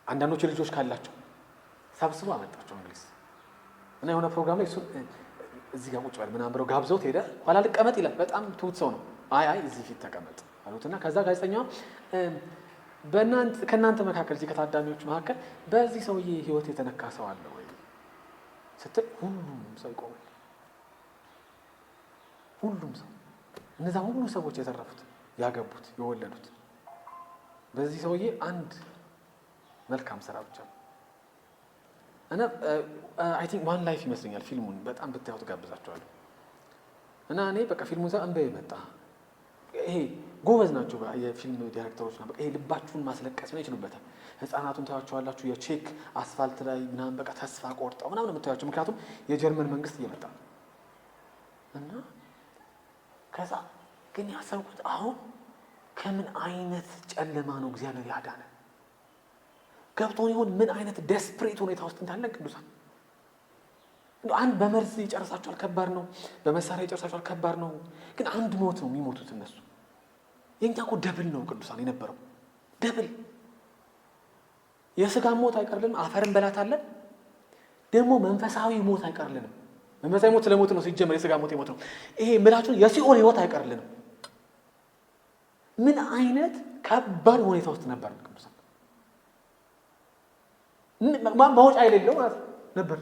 አንዳንዶቹ ልጆች ካላቸው ሰብስቦ አመጣቸው እንግሊዝ እና የሆነ ፕሮግራም ላይ እዚህ ጋር ቁጭ በል ምናምን ብለው ጋብዘውት ሄደ። ኋላ ልቀመጥ ይላል። በጣም ትሁት ሰው ነው። አይ እዚህ ፊት ተቀመጥ አሉትና ከዛ ጋዜጠኛው ከእናንተ መካከል እዚህ ከታዳሚዎች መካከል በዚህ ሰውዬ ህይወት የተነካ ሰው አለ ወይ ስትል ሁሉም ሰው ይቆማል። ሁሉም ሰው እነዛ ሁሉ ሰዎች የተረፉት ያገቡት የወለዱት በዚህ ሰውዬ አንድ መልካም ስራ ብቻ ነው። እና አይ ቲንክ ዋን ላይፍ ይመስለኛል ፊልሙን በጣም ብታዩት ጋብዛቸዋለሁ። እና እኔ በቃ ፊልሙን እንበይ መጣ። ይሄ ጎበዝ ናቸው የፊልም ዳይሬክተሮች ነው። በቃ ይሄ ልባችሁን ማስለቀስ ነው ይችሉበታል። ህፃናቱን ታያቸዋላችሁ የቼክ አስፋልት ላይ ምናምን በቃ ተስፋ ቆርጠው ምናምን የምታያቸው ምክንያቱም የጀርመን መንግስት እየመጣ እና ከዛ ግን ያሰብኩት አሁን ከምን አይነት ጨለማ ነው እግዚአብሔር ያዳነ ገብቶን ይሁን ምን አይነት ዴስፕሬት ሁኔታ ውስጥ እንዳለን ቅዱሳን አንድ በመርዝ ይጨርሳቸዋል ከባድ ነው። በመሳሪያ ይጨርሳቸዋል ከባድ ነው። ግን አንድ ሞት ነው የሚሞቱት እነሱ። የኛ እኮ ደብል ነው ቅዱሳን የነበረው ደብል። የስጋ ሞት አይቀርልንም፣ አፈር እንበላታለን። ደግሞ መንፈሳዊ ሞት አይቀርልንም። መንፈሳዊ ሞት ስለሞት ነው ሲጀመር፣ የስጋ ሞት የሞት ነው። ይሄ ምላችሁ የሲኦል ህይወት አይቀርልንም። ምን አይነት ከባድ ሁኔታ ውስጥ ነበር ቅዱሳን። ማውጫ የሌለው ማለት ነበር።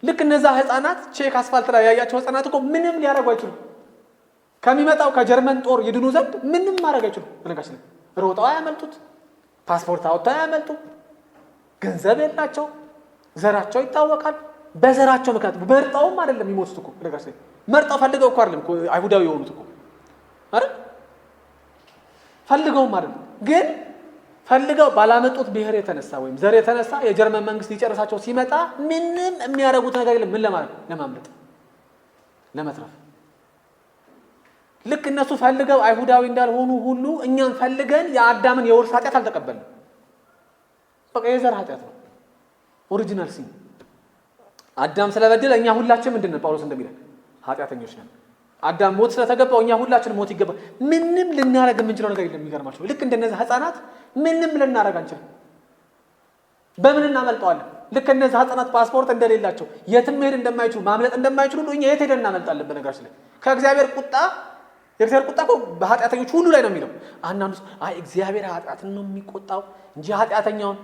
ልክ እነዛ ህፃናት ቼክ አስፋልት ላይ ያያቸው ህፃናት እኮ ምንም ሊያደርጉ አይችሉም። ከሚመጣው ከጀርመን ጦር ይድኑ ዘንድ ምንም ማድረግ አይችሉም። በነገራችን ላይ ሮጠው አያመልጡት፣ ፓስፖርት አውጥተው አያመልጡ፣ ገንዘብ የላቸው፣ ዘራቸው ይታወቃል። በዘራቸው ምክንያት መርጠውም አይደለም የሚሞቱት እኮ በነገራችን ላይ መርጠው ፈልገው እኮ አይደለም እኮ አይሁዳዊ የሆኑት እኮ አይደል? ፈልገውም አይደለም ግን ፈልገው ባላመጡት ብሔር የተነሳ ወይም ዘር የተነሳ የጀርመን መንግስት ሊጨርሳቸው ሲመጣ ምንም የሚያደርጉት ነገር የለም። ምን ለማድረግ ለማምለጥ ለመትረፍ። ልክ እነሱ ፈልገው አይሁዳዊ እንዳልሆኑ ሁሉ እኛን ፈልገን የአዳምን የውርስ ኃጢአት አልተቀበልንም። በቃ የዘር ኃጢአት ነው ኦሪጂናል ሲን። አዳም ስለበደለ እኛ ሁላችን ምንድን ነን? ጳውሎስ እንደሚለን ኃጢአተኞች ነን። አዳም ሞት ስለተገባው እኛ ሁላችን ሞት ይገባል። ምንም ልናደርግ የምንችለው ነገር የለም። የሚገርማቸው ልክ እንደነዚህ ህፃናት ምንም ልናደርግ አንችልም። በምን እናመልጠዋለን? ልክ እነዚህ ህፃናት ፓስፖርት እንደሌላቸው የትም መሄድ እንደማይችሉ ማምለጥ እንደማይችሉ ሁሉ እኛ የት ሄደን እናመልጣለን? በነገራችን ላይ ከእግዚአብሔር ቁጣ የእግዚአብሔር ቁጣ እኮ በኃጢአተኞች ሁሉ ላይ ነው የሚለው። አንዳንዱ አይ እግዚአብሔር ኃጢአትን ነው የሚቆጣው እንጂ ኃጢአተኛውን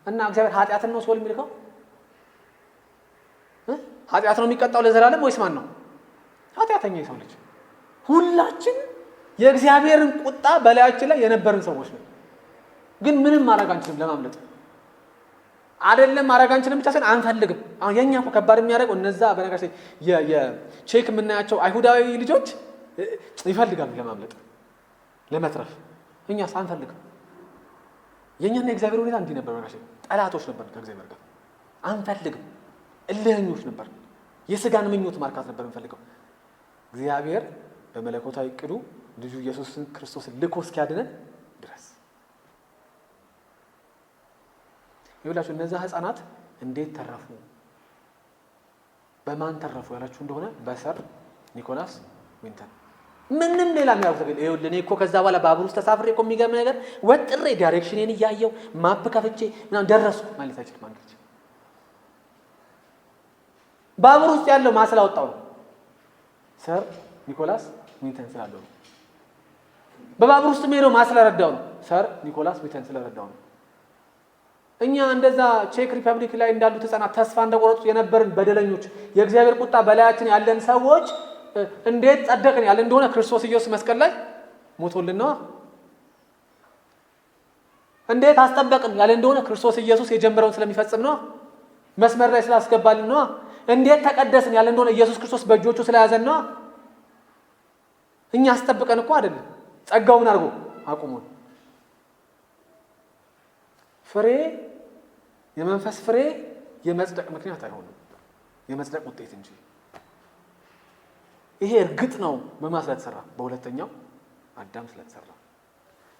እና እግዚአብሔር ኃጢአትን ነው ሲወል የሚልከው ኃጢአት ነው የሚቀጣው ለዘላለም ወይስ ማን ነው? ኃጢአተኛ የሰው ልጅ። ሁላችን የእግዚአብሔርን ቁጣ በላያችን ላይ የነበርን ሰዎች ነው። ግን ምንም ማድረግ አንችልም ለማምለጥ አይደለም ማድረግ አንችልም ብቻ ሳይሆን አንፈልግም። አሁን የኛ እኮ ከባድ የሚያደርገው እነዛ በነገራችን የቼክ የምናያቸው አይሁዳዊ ልጆች ይፈልጋሉ ለማምለጥ ለመትረፍ። እኛስ አንፈልግም። የኛና የእግዚአብሔር ሁኔታ እንዲህ ነበር። በነገራችን ጠላቶች ነበር ከእግዚአብሔር ጋር አንፈልግም። እልህኞች ነበር። የስጋን ምኞት ማርካት ነበር የምንፈልገው። እግዚአብሔር በመለኮታዊ ዕቅዱ ልጁ ኢየሱስ ክርስቶስን ልኮ እስኪያድነን ድረስ ይኸውላችሁ እነዛ ህፃናት እንዴት ተረፉ? በማን ተረፉ ያላችሁ እንደሆነ በሰር ኒኮላስ ዊንተን። ምንም ሌላ የሚያውቁት ነገር ይኸውልህ እኔ እኮ ከዛ በኋላ ባቡር ውስጥ ተሳፍሬ እኮ የሚገርም ነገር ወጥሬ ዳይሬክሽኔን እያየው ማፕ ከፍቼ ምናምን ደረስኩ ማለት አይችልም። አንተ ባቡር ውስጥ ያለው ማስላወጣው ነው ሰር ኒኮላስ ዊንተን ስላለው ነው። በባቡር ውስጥ ሄደው ማስላረዳው ነው ሰር ኒኮላስ ዊንተን ስለረዳው ነው። እኛ እንደዛ ቼክ ሪፐብሊክ ላይ እንዳሉት ህፃናት ተስፋ እንደቆረጡት የነበርን በደለኞች የእግዚአብሔር ቁጣ በላያችን ያለን ሰዎች እንዴት ጸደቅን ያለ እንደሆነ ክርስቶስ ኢየሱስ መስቀል ላይ ሞቶልን ነው። እንዴት አስጠበቅን ያለ እንደሆነ ክርስቶስ ኢየሱስ የጀመረውን ስለሚፈጽም ነው። መስመር ላይ ስላስገባልን ነው። እንዴት ተቀደስን ያለ እንደሆነ ኢየሱስ ክርስቶስ በእጆቹ ስለያዘን ነው። እኛ አስጠብቀን እኮ አይደለም፣ ጸጋውን አድርጎ አቁሞን። ፍሬ የመንፈስ ፍሬ የመጽደቅ ምክንያት አይሆንም፣ የመጽደቅ ውጤት እንጂ። ይሄ እርግጥ ነው በማን ስለተሰራ? በሁለተኛው አዳም ስለተሰራ።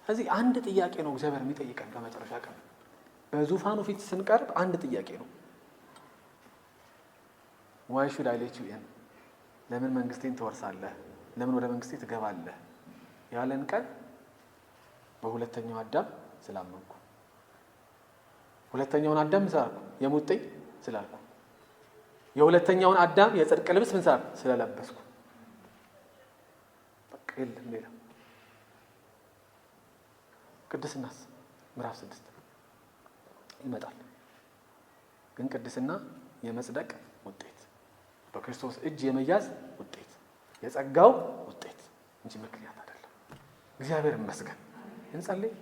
ስለዚህ አንድ ጥያቄ ነው እግዚአብሔር የሚጠይቀን በመጨረሻ ቀን በዙፋኑ ፊት ስንቀርብ አንድ ጥያቄ ነው። why should I let you in? ለምን መንግስቴን ትወርሳለህ? ለምን ወደ መንግስቴ ትገባለህ? ያለን ቀን በሁለተኛው አዳም ስላመንኩ፣ ሁለተኛውን አዳም ምን ስላልኩ? የሙጥኝ ስላልኩ፣ የሁለተኛውን አዳም የጽድቅ ልብስ ምን ስላልኩ? ስለለበስኩ። በቃ የለም ሌላ። ቅድስናስ ምዕራፍ 6 ይመጣል። ግን ቅድስና የመጽደቅ ውጤት፣ በክርስቶስ እጅ የመያዝ ውጤት፣ የጸጋው ውጤት እንጂ ምክንያት አይደለም። እግዚአብሔር ይመስገን። እንጸልይ።